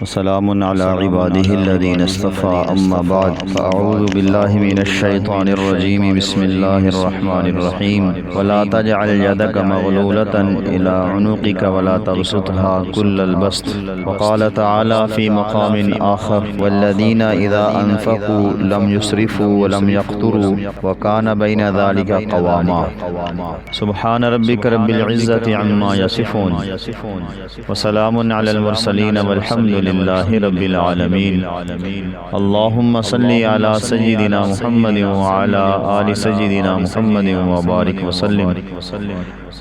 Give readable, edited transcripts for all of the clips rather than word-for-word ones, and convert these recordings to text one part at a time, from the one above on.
وسلام على عباده الذين اصطفى أما بعد فأعوذ بالله من الشيطان الرجيم بسم الله الرحمن الرحيم ولا تجعل يدك مغلولة إلى عنقك ولا تبسطها كل البسط وقال تعالى في مقام آخر والذين إذا أنفقوا لم يسرفوا ولم يقتروا وكان بين ذلك قواما سبحان ربك رب العزة عما يصفون وسلام على المرسلين والحمد لله رب العالمين اللهم صل على سيدنا محمد وعلى آل سيدنا محمد وبارك وسلم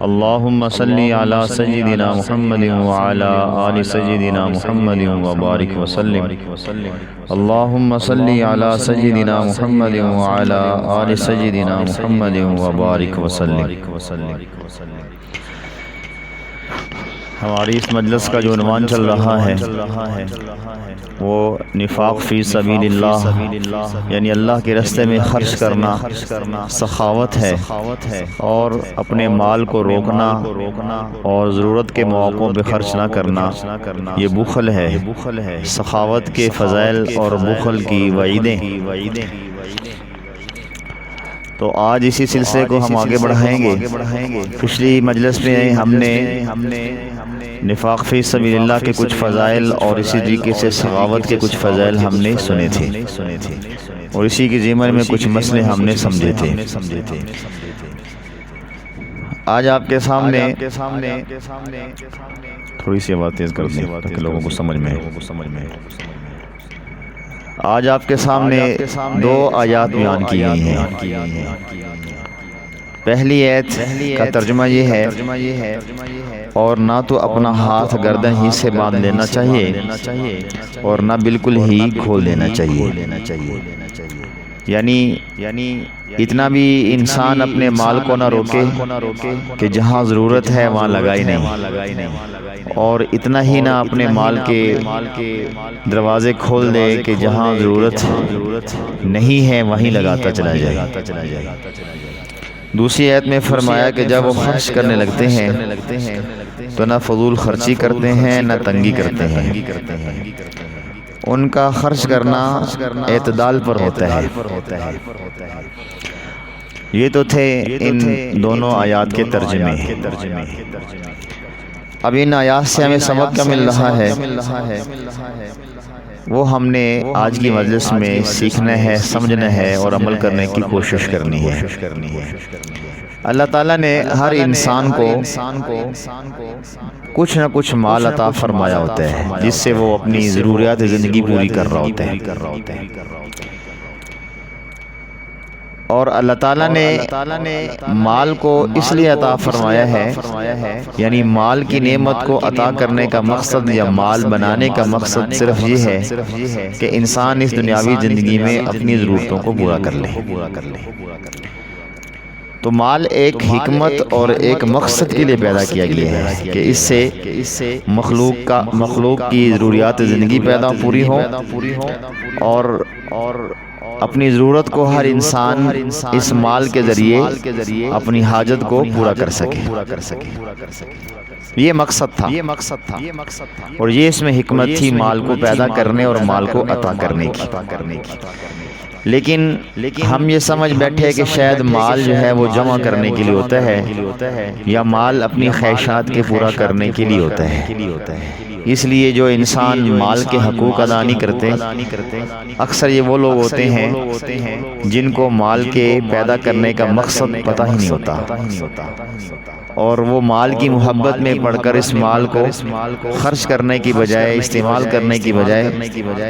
اللهم صل على سيدنا محمد وعلى آل سيدنا محمد وبارك وسلم اللهم صل على سيدنا محمد وعلى آل سيدنا محمد وبارك وسلم۔ ہماری اس مجلس کا جو عنوان چل رہا ہے وہ نفاق فی سبیل اللہ، یعنی اللہ کے راستے میں خرچ کرنا سخاوت ہے، اور اپنے مال کو روکنا اور ضرورت کے مواقعوں پہ خرچ نہ کرنا یہ بخل ہے۔ سخاوت کے فضائل اور بخل کی وعیدیں۔ تو آج اسی سلسلے کو ہم آگے بڑھائیں گے۔ پچھلی مجلس میں ہم نے نفاق فی سبیل اللہ کے کچھ فضائل اور اسی طریقے سے سخاوت کے کچھ فضائل ہم نے سنے تھے، اور اسی کے ضمن میں کچھ مسئلے ہم نے سمجھے تھے۔ آج آپ کے سامنے تھوڑی سی آواز تیز کر دیں تاکہ لوگوں کو سمجھ میں آج آپ کے سامنے دو آیات بیان کی گئی ہیں۔ پہلی آیت کا ترجمہ یہ ہے، اور نہ تو اپنا ہاتھ گردن ہی سے باندھ لینا چاہیے اور نہ بالکل ہی کھول دینا چاہیے، یعنی اتنا بھی انسان اپنے مال کو نہ روکے کہ جہاں ضرورت ہے وہاں لگائی نہیں، اور اتنا ہی نہ اپنے مال کے دروازے کھول دے کہ جہاں ضرورت نہیں ہے وہیں لگاتا چلا جائے۔ دوسری آیت میں فرمایا کہ جب وہ خرچ کرنے لگتے ہیں تو نہ فضول خرچی کرتے ہیں نہ تنگی کرتے ہیں، ان کا خرچ کرنا اعتدال پر ہوتا ہے۔ یہ تو تھے ان دونوں آیات کے ترجمے۔ اب ان آیات سے ہمیں سبق کیا مل رہا ہے وہ ہم نے آج کی مجلس میں سیکھنا ہے، سمجھنا ہے اور عمل کرنے کی کوشش کرنی ہے۔ اللہ تعالیٰ نے ہر انسان کو کچھ نہ کچھ مال عطا فرمایا ہوتا ہے جس سے وہ اپنی ضروریات زندگی پوری کر رہا ہوتا ہے، اور اللہ تعالیٰ نے مال کو اس لیے عطا فرمایا ہے، یعنی مال کی نعمت کو عطا کرنے کا مقصد یا مال بنانے کا مقصد صرف یہ ہے کہ انسان اس دنیاوی زندگی میں اپنی ضرورتوں کو پورا کر لے۔ تو مال ایک حکمت اور ایک مقصد کے لیے پیدا کیا گیا ہے کہ اس سے مخلوق کی ضروریات زندگی پوری ہو، اور اپنی ضرورت کو ہر انسان اس مال کے ذریعے اپنی حاجت کو پورا کر سکے۔ یہ مقصد تھا، اور یہ اس میں حکمت تھی مال کو پیدا کرنے اور مال کو عطا کرنے کی۔ لیکن ہم یہ سمجھ بیٹھے کہ شاید مال جو ہے وہ جمع کرنے کے لیے ہوتا ہے، یا مال اپنی خواہشات کے پورا کرنے کے لیے ہوتا ہے۔ اس لیے جو انسان مال کے حقوق ادا نہیں کرتے، اکثر یہ وہ لوگ ہوتے ہیں جن کو مال کے پیدا کرنے کا مقصد پتہ ہی نہیں ہوتا، اور وہ مال کی محبت میں پڑھ کر اس مال کو خرچ کرنے کی بجائے، استعمال کرنے کی بجائے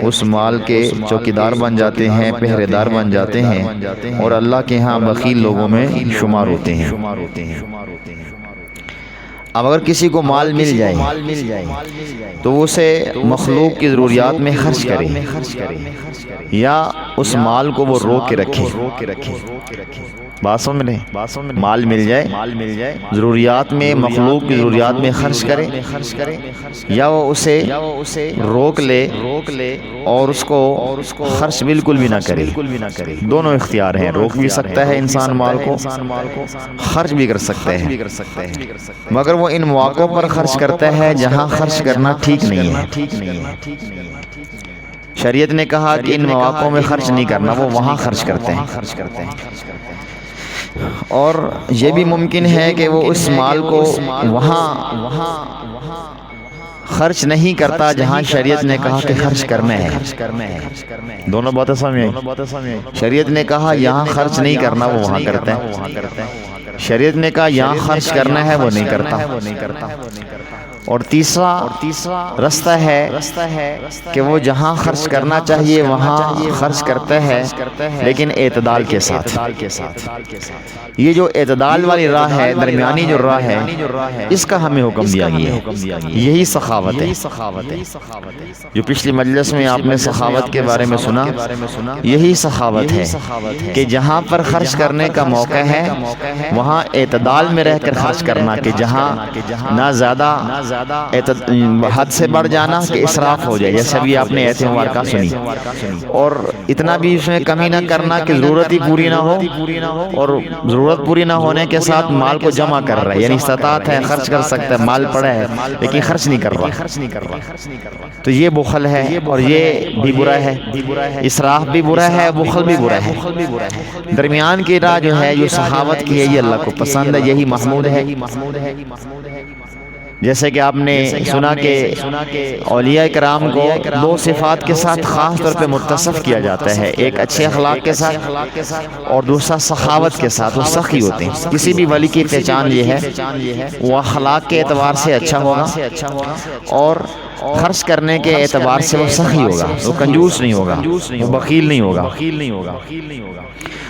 اس مال کے چوکیدار بن جاتے ہیں، پہرے دار بن جاتے ہیں، اور اللہ کے ہاں بخیل لوگوں میں شمار ہوتے ہیں۔ اب اگر کسی کو مال مل جائے تو وہ اسے مخلوق کی ضروریات میں خرچ کرے، یا اس مال کو وہ روک کے رکھے، بات سمجھ لیں، مال مل جائے، ضروریات میں، مخلوق کی ضروریات میں خرچ کرے، یا وہ اسے روک لے اور اس کو خرچ بالکل بھی نہ کرے۔ دونوں اختیار ہیں، روک بھی سکتا ہے انسان مال کو، خرچ بھی کر سکتے ہیں، مگر وہ ان مواقعوں پر خرچ کرتا ہے جہاں خرچ کرنا ٹھیک نہیں ہے۔ شریعت نے کہا کہ ان مواقعوں میں خرچ نہیں کرنا، وہ وہاں خرچ کرتے ہیں۔ اور یہ بھی ممکن ہے کہ وہ اس مال کو وہاں خرچ نہیں کرتا جہاں شریعت نے کہا کہ خرچ کرنا ہے۔ دونوں باتیں سمجھیں، شریعت نے کہا یہاں خرچ نہیں کرنا، وہ وہاں کرتا ہے۔ شریعت نے کہا یہاں خرچ کرنا ہے، وہ نہیں کرتا۔ اور تیسرا رستہ ہے کہ وہ جہاں خرچ کرنا چاہیے وہاں خرچ کرتا ہے، لیکن اعتدال کے ساتھ۔ یہ جو اعتدال والی راہ ہے، درمیانی جو راہ ہے، اس کا ہمیں حکم دیا گیا ہے۔ یہی سخاوت ہے۔ جو پچھلی مجلس میں آپ نے سخاوت کے بارے میں سنا، یہی سخاوت ہے کہ جہاں پر خرچ کرنے کا موقع ہے وہاں اعتدال میں رہ کر خرچ کرنا، کہ جہاں نہ زیادہ حد سے بڑھ جانا کہ اسراف ہو جائے، جیسے ابھی آپ نے ایسے مبارکہ سنی، اور اتنا بھی اس میں کمی نہ کرنا کہ ضرورت ہی پوری نہ ہو، اور ضرورت پوری نہ ہونے کے ساتھ مال کو جمع کر رہا ہے، یعنی استطاعت ہے، خرچ کر سکتا ہے، مال پڑا ہے لیکن خرچ نہیں کر رہا، تو یہ بخل ہے، اور یہ بھی برا ہے۔ اسراف بھی برا ہے، بخل بھی برا ہے۔ درمیان کی راہ جو ہے، جو سخاوت کی ہے، یہ اللہ کو پسند ہے، یہی محمود ہے۔ جیسے کہ آپ نے سنا کہ اولیاء کرام کو دو صفات کے ساتھ خاص طور پہ متصف کیا جاتا ہے، ایک اچھے اخلاق کے ساتھ اور دوسرا سخاوت کے ساتھ، وہ سخی ہوتے ہیں۔ کسی بھی ولی کی پہچان یہ ہے، وہ اخلاق کے اعتبار سے اچھا ہوگا اور خرچ کرنے کے اعتبار سے وہ سخی ہوگا، وہ کنجوس نہیں ہوگا، وہ بخیل نہیں ہوگا۔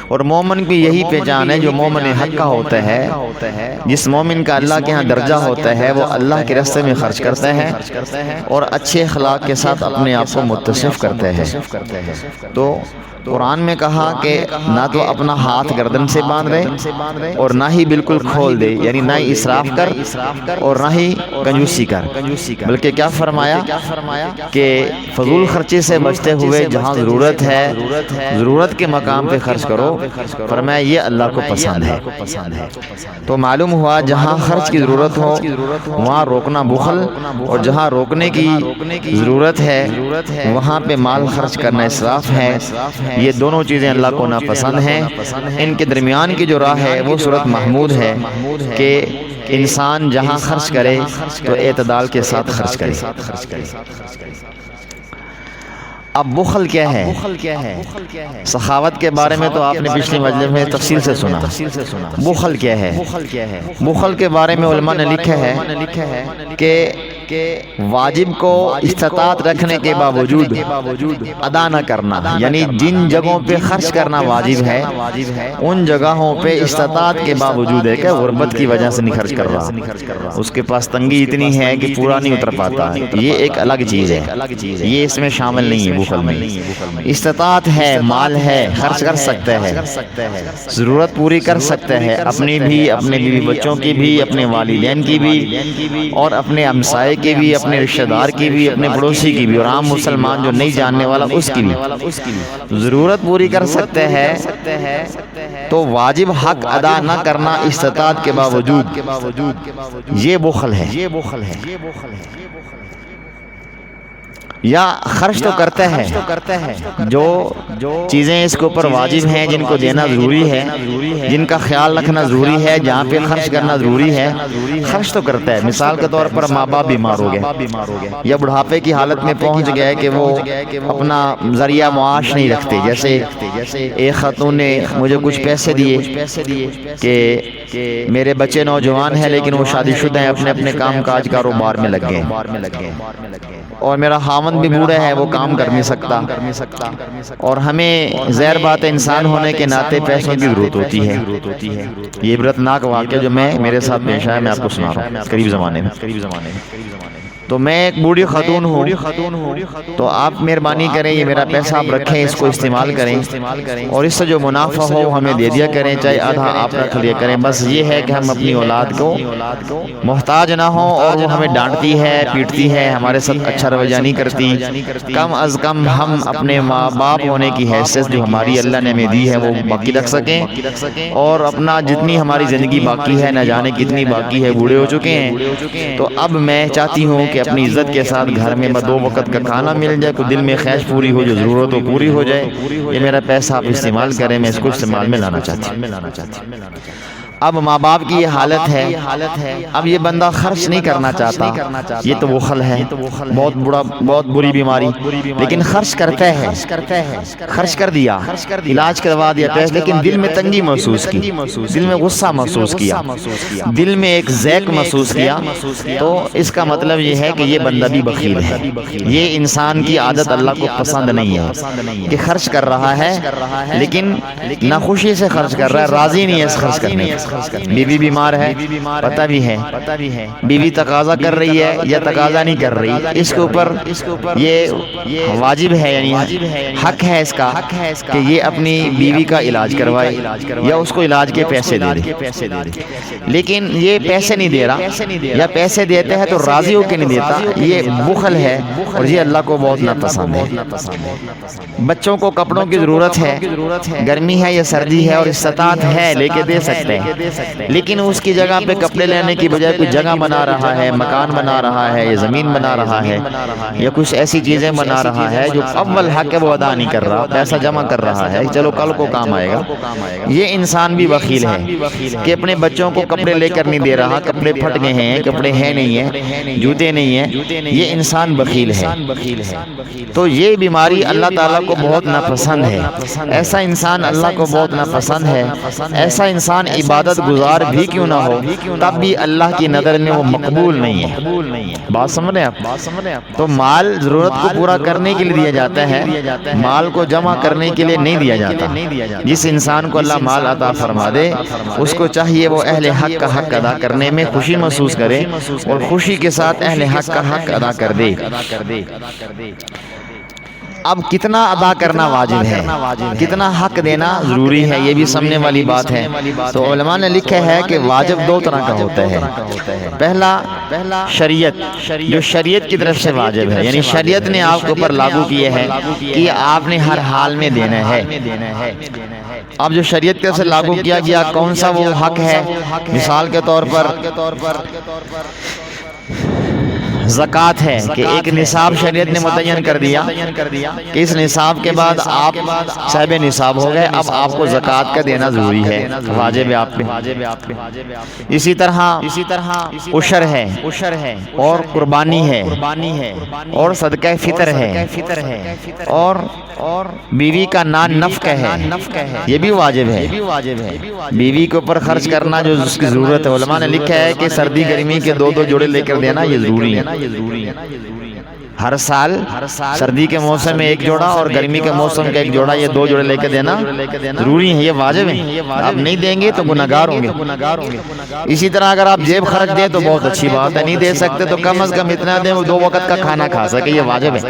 اور مومن کی یہی پہچان ہے، جو مومن حق کا ہوتا ہے، جس مومن کا اللہ کے ہاں درجہ ہوتا ہے، وہ اللہ کے راستے میں خرچ کرتا ہے اور اچھے اخلاق کے ساتھ اپنے آپ کو متصف کرتا ہے۔ تو قرآن میں کہا کہ نہ تو اپنا ہاتھ گردن سے باندھ دے اور نہ ہی بالکل کھول دے، یعنی نہ ہی اسراف کر اور نہ ہی کنجوسی کر، بلکہ کیا فرمایا کہ فضول خرچی سے بچتے ہوئے جہاں ضرورت ہے، ضرورت کے مقام پہ خرچ کرو، فرمایا یہ اللہ کو پسند ہے۔ تو معلوم ہوا جہاں خرچ کی ضرورت ہو وہاں روکنا بخل، اور جہاں روکنے کی ضرورت ہے وہاں پہ مال خرچ کرنا اسراف ہے۔ یہ دونوں چیزیں اللہ کو ناپسند ہیں۔ ان کے درمیان کی جو راہ ہے وہ صورت محمود ہے کہ انسان جہاں خرچ کرے تو اعتدال کے ساتھ خرچ کرے۔ اب بخل کیا ہے؟ سخاوت کے بارے میں تو آپ نے پچھلی مجلس میں تفصیل سے سنا۔ بخل کیا ہے؟ بخل کے بارے میں علماء نے لکھا ہے کہ واجب کو استطاعت رکھنے کے باوجود ادا نہ کرنا، یعنی جن جگہوں پہ خرچ کرنا واجب ہے ان جگہوں پہ استطاعت کے باوجود ہے کہ غربت کی وجہ سے نہیں خرچ کر رہا، اس کے پاس تنگی اتنی ہے کہ پورا نہیں اتر پاتا، یہ ایک الگ چیز ہے، یہ اس میں شامل نہیں ہے بخل میں۔ استطاعت ہے، مال ہے، خرچ کر سکتا ہے، ضرورت پوری کر سکتا ہے، اپنی بھی، اپنے بیوی بچوں کی بھی، اپنے والدین کی بھی، اور اپنے ہمسائے کی بھی، اپنے رشتہ دار کی بھی، اپنے پڑوسی کی بھی، اور عام مسلمان جو نہیں جاننے والا اس کی بھی ضرورت پوری کر سکتے ہیں، تو واجب حق ادا نہ کرنا استطاعت کے باوجود، یہ بخل ہے۔ یا خرچ تو کرتا ہے، جو چیزیں اس کے اوپر واجب ہیں، جن کو دینا ضروری ہے، جن کا خیال رکھنا ضروری ہے، جہاں پہ خرچ کرنا ضروری ہے، خرچ تو کرتا ہے۔ مثال کے طور پر ماں باپ بیمار ہو گئے یا بڑھاپے کی حالت میں پہنچ گئے کہ وہ اپنا ذریعہ معاش نہیں رکھتے، جیسے ایک خاتون نے مجھے کچھ پیسے دیے کہ میرے بچے نوجوان ہیں لیکن وہ شادی شدہ ہیں، اپنے اپنے کام کاج کاروبار میں لگ گئے، اور میرا خاوند بھی بوڑھا ہے، وہ کام کر نہیں سکتا، اور ہمیں ظاہر بات ہے انسان ہونے کے ناطے پیسوں کی ضرورت ہوتی ہے۔ یہ عبرتناک واقعہ جو میرے ساتھ پیش آیا میں آپ کو سنا رہا ہوں قریب زمانے میں۔ تو میں ایک بوڑھی خاتون ہوں، تو آپ مہربانی کریں یہ میرا پیسہ آپ رکھیں، اس کو استعمال کریں، اور اس سے جو منافع ہو ہمیں دے دیا کریں، چاہے آدھا آپ رکھ لیا کریں۔ بس یہ ہے کہ ہم اپنی اولاد کو محتاج نہ ہوں، اور وہ ہمیں ڈانٹتی ہے، پیٹتی ہے، ہمارے ساتھ اچھا رویہ نہیں کرتی، کم از کم ہم اپنے ماں باپ ہونے کی حیثیت جو ہماری اللہ نے ہمیں دی ہے وہ باقی رکھ سکیں، اور اپنا جتنی ہماری زندگی باقی ہے، نہ جانے کتنی باقی ہے، بوڑھے ہو چکے ہیں، تو اب میں چاہتی ہوں کہ اپنی عزت کے ساتھ گھر میں دو وقت کا کھانا مل جائے، کوئی دل میں خواہش پوری ہو، جو ضرورت ہو پوری ہو جائے۔ یہ میرا پیسہ آپ استعمال کریں، میں اس کو استعمال میں لانا چاہتی ہوں۔ اب ماں باپ کی یہ حالت ہے، اب یہ بندہ خرچ نہیں کرنا چاہتا، یہ تو بخل ہے، بہت بری بیماری، لیکن خرچ کرتا ہے، خرچ کر دیا، علاج کروا دیا پیسے، لیکن دل میں تنگی محسوس کی، دل میں غصہ محسوس کیا، دل میں ایک ضیق محسوس کیا، تو اس کا مطلب یہ ہے کہ یہ بندہ بھی بخیل ہے۔ یہ انسان کی عادت اللہ کو پسند نہیں ہے کہ خرچ کر رہا ہے لیکن ناخوشی سے خرچ کر رہا ہے، راضی نہیں ہے اس خرچ کرنے سے۔ بیوی بیمار ہے، پتہ بھی ہے، بیوی تقاضا کر رہی ہے یا تقاضا نہیں کر رہی، اس کے اوپر یہ واجب ہے، یعنی حق ہے اس کا کہ یہ اپنی بیوی کا علاج کروائے یا اس کو علاج کے پیسے دے دے، لیکن یہ پیسے نہیں دے رہا، یا پیسے دیتے ہیں تو راضی ہو کے نہیں دیتا، یہ بخل ہے، اور یہ اللہ کو بہت ناپسند ہے۔ بچوں کو کپڑوں کی ضرورت ہے، گرمی ہے یا سردی ہے اور استطاعت ہے لے کے دے سکتے ہیں، لیکن اس کی جگہ پہ کپڑے لینے کی بجائے کوئی جگہ بنا رہا ہے، مکان بنا رہا ہے، یا زمین بنا رہا ہے، یا کچھ ایسی چیزیں بنا رہا ہے جو اول حق ہے وہ ادا نہیں کر رہا، پیسہ جمع کر رہا ہے، چلو کل کو کام آئے گا۔ یہ انسان بھی بخیل ہے کہ اپنے بچوں کو کپڑے لے کر نہیں دے رہا، کپڑے پھٹ گئے ہیں، کپڑے ہیں نہیں ہیں، جوتے نہیں ہیں، یہ انسان بخیل ہے۔ تو یہ بیماری اللہ تعالیٰ کو بہت ناپسند ہے، ایسا انسان اللہ کو بہت ناپسند ہے، ایسا انسان عبادت گزار بھی کیوں نہ ہو تب بھی اللہ کی نظر میں وہ مقبول نہیں ہے۔ بات سمجھ رہے ہیں آپ؟ تو مال ضرورت کو پورا کرنے کے لیے دیا جاتا ہے، مال کو جمع کرنے کے لیے نہیں دیا جاتا۔ جس انسان کو اللہ مال عطا فرما دے اس کو چاہیے وہ اہل حق کا حق ادا کرنے میں خوشی محسوس کرے، اور خوشی کے ساتھ اہل حق کا حق ادا کر دے۔ اب کتنا ادا کرنا واجب ہے، کتنا حق دینا ضروری ہے، یہ بھی سمجھنے والی بات ہے۔ تو علماء نے لکھا ہے کہ واجب دو طرح کا ہوتا ہے۔ پہلا شریعت، جو شریعت کی طرف سے واجب ہے، یعنی شریعت نے آپ کے اوپر لاگو کیے ہے کہ آپ نے ہر حال میں دینا ہے۔ اب جو شریعت کی طرف سے لاگو کیا گیا کون سا وہ حق ہے، مثال کے طور پر زکوٰۃ ہے کہ ایک نصاب شریعت نے متعین کر دیا کہ اس نصاب کے بعد آپ صاحب نصاب ہو گئے، اب آپ کو زکوٰۃ کا دینا ضروری ہے، واجب ہے آپ پہ۔ اسی طرح عشر ہے، اور قربانی ہے، اور صدقہ فطر ہے، اور بیوی کا نان نفق ہے، یہ بھی واجب ہے۔ بیوی کے اوپر خرچ کرنا جو اس کی ضرورت ہے، علماء نے لکھا ہے کہ سردی گرمی کے دو جوڑے لے کر دینا یہ ضروری ہے۔ ہر سال سردی کے موسم میں ایک جوڑا اور گرمی کے موسم کا ایک جوڑا، یہ دو جوڑے لے کے دینا ضروری ہے، یہ واجب ہے۔ آپ نہیں دیں گے تو گنہگار ہوں گے۔ اسی طرح اگر آپ جیب خرچ دیں تو بہت اچھی بات ہے، نہیں دے سکتے تو کم از کم اتنا دیں وہ 2 وقت کا کھانا کھا سکے، یہ واجب ہے۔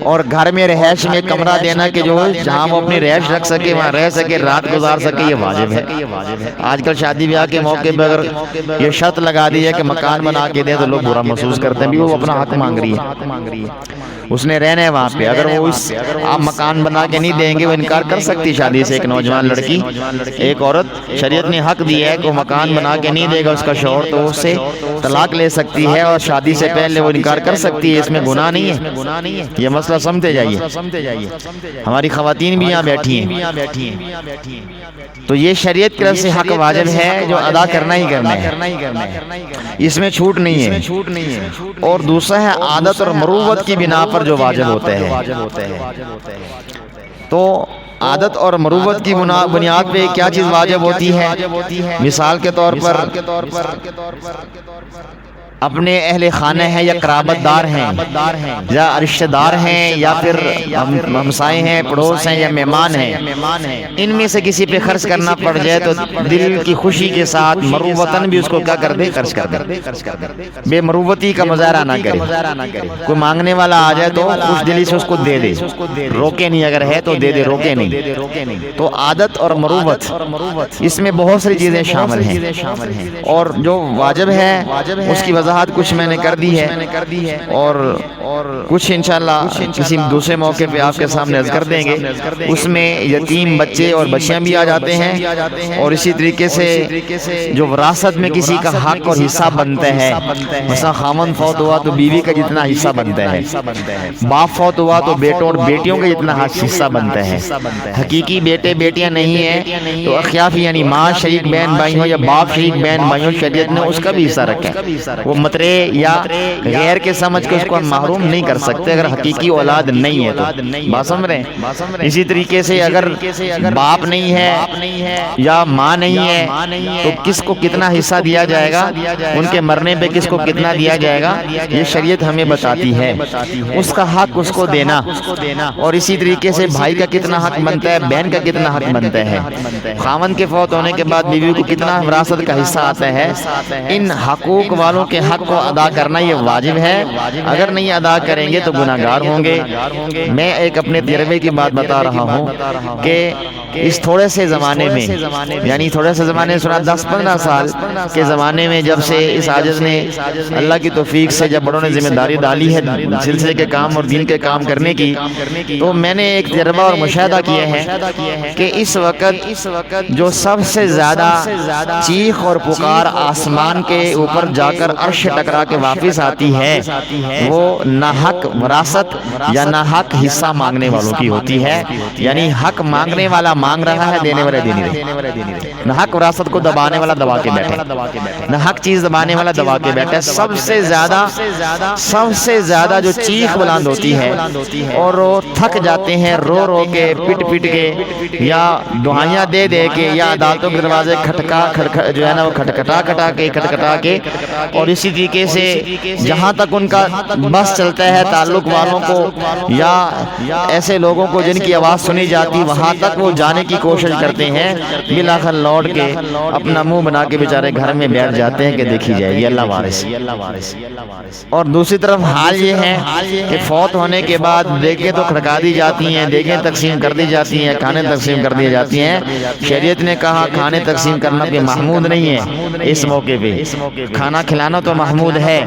اور گھر میں رہائش میں کمرہ دینا کہ جو جہاں وہ اپنی رہائش رکھ سکے، وہاں رہ سکے، رات گزار سکے، یہ واجب ہے۔ آج کل شادی بیاہ کے موقع پہ اگر یہ شرط لگا دی ہے کہ مکان بنا کے دیں تو لوگ برا محسوس کرتے ہیں، بھی وہ اپنا حق مانگ رہی ہے، اس نے رہنا ہے وہاں پہ۔ اگر وہ آپ مکان بنا کے نہیں دیں گے، وہ انکار کر سکتی شادی سے۔ ایک نوجوان لڑکی، ایک عورت، شریعت نے حق دیا ہے کہ وہ مکان بنا کے نہیں دے گا اس کا شوہر، تو اس سے طلاق لے سکتی ہے، اور شادی سے پہلے وہ انکار کر سکتی ہے، اس میں گناہ نہیں ہے۔ یہ مسئلہ سمجھتے جائیے، ہماری خواتین بھی یہاں بیٹھی ہیں، تو یہ شریعت کی طرف سے حق واجب ہے جو ادا کرنا ہی کرنا ہے، اس میں چھوٹ نہیں ہے۔ اور دوسرا ہے عادت اور مروت کی بنا پر جو واجب ہوتے ہیں۔ تو عادت اور مروت کی بنیاد پہ کیا چیز واجب ہوتی ہے؟ مثال کے طور پر اپنے اہل خانہ ہیں یا قرابت دار ہیں یا رشتہ دار ہیں یا پھر ہمسائے ہیں، پڑوس ہیں یا مہمان ہیں، ان میں سے کسی پہ خرچ کرنا پڑ جائے تو دل کی خوشی کے ساتھ مروتاً بھی اس کو کیا کر دے، خرچ کر دے، بے مروتی کا مظاہرہ نہ کرے۔ کوئی مانگنے والا آ جائے تو خوش دلی سے اس کو دے دے، روکے نہیں، اگر ہے تو دے دے، روکے نہیں۔ تو عادت اور مروت اس میں بہت ساری چیزیں شامل ہیں، اور جو واجب ہے اس کی وضاحت کچھ میں نے کر دی ہے، اور کچھ انشاءاللہ کسی دوسرے موقع پہ آپ کے سامنے عرض کر دیں گے۔ اس میں یتیم بچے اور بچیاں بھی آ جاتے ہیں، اور اسی طریقے سے جو وراثت میں کسی کا حق اور حصہ بنتا ہے، مثلا خامن فوت ہوا تو بیوی کا جتنا حصہ بنتا ہے، باپ فوت ہوا تو بیٹوں اور بیٹیوں کا جتنا حصہ بنتا ہے۔ حقیقی بیٹے بیٹیاں نہیں ہیں تو اخیافی یعنی ماں شریک بہن بھائی ہو یا باپ شریک بہن بھائی ہو، شریعت نے اس کا بھی حصہ رکھا ہے۔ وہ مترے یا غیر کے سمجھ کے اس کو محروم نہیں کر سکتے اگر حقیقی اولاد نہیں ہے تو، بات سمجھ رہے ہیں؟ اسی طریقے سے اگر باپ نہیں ہے یا ماں نہیں ہے تو کس کو کتنا حصہ دیا جائے گا، ان کے مرنے پہ کس کو کتنا دیا جائے گا، یہ شریعت ہمیں بتاتی ہے۔ اس کا حق اس کو دینا، اور اسی طریقے سے بھائی کا کتنا حق بنتا ہے، بہن کا کتنا حق بنتا ہے، خاوند کے فوت ہونے کے بعد بیوی کو کتنا وراثت کا حصہ آتا ہے، ان حقوق والوں کے حق کو ادا کرنا یہ واجب ہے۔ اگر نہیں ادا کریں گے تو گناہگار ہوں گے۔ میں ایک اپنے تجربے کی بات بتا رہا ہوں کہ اس تھوڑے سے زمانے میں، یعنی تھوڑے سے زمانے سنا 10-15 سال کے زمانے میں، جب سے اس عاجز نے اللہ کی توفیق سے جب بڑوں نے ذمہ داری ڈالی ہے سلسلے کے کام اور دین کے کام کرنے کی، تو میں نے ایک تجربہ اور مشاہدہ کیا ہے کہ اس وقت جو سب سے زیادہ چیخ اور پکار آسمان کے اوپر جا کر عرش ٹکرا کے واپس آتی ہے، وہ ناحق وراثت یا ناحق حصہ مانگنے والوں کی ہوتی ہے۔ یعنی حق مانگنے والا مانگ رہا ہے، دینے والے دینے رہے، ناحق وراثت کو دبانے والا دبا کے بیٹھے، ناحق چیز دبانے والا دبا کے بیٹھے۔ سب سے زیادہ جو چیخ بلند ہوتی ہے اور وہ تھک جاتے ہیں رو رو کے، پٹ کے، یا دعائیاں دے دے کے، یا عدالتوں کے دروازے جو ہے نا وہ کھٹکھٹا کے، اور اسی طریقے سے جہاں تک ان کا بس چلتا ہے تعلق والوں کو یا ایسے لوگوں کو جن کی آواز سنی جاتی، وہاں تک وہ جانے کی کوشش کرتے ہیں، بالآخر لوٹ کے اپنا منہ بنا کے بیچارے گھر میں بیٹھ جاتے ہیں کہ دیکھی جائے گی اللہ وارث۔ اور دوسری طرف حال یہ ہے کہ فوت ہونے کے بعد دیکھیں تو کھڑکا دی جاتی ہیں، دیکھیں تقسیم کر دی جاتی ہیں، کھانے تقسیم کر دی جاتی ہیں۔ شریعت نے کہا کھانے تقسیم کرنا بھی محمود نہیں ہے۔ اس موقع پہ کھانا کھلانا تو محمود ہے،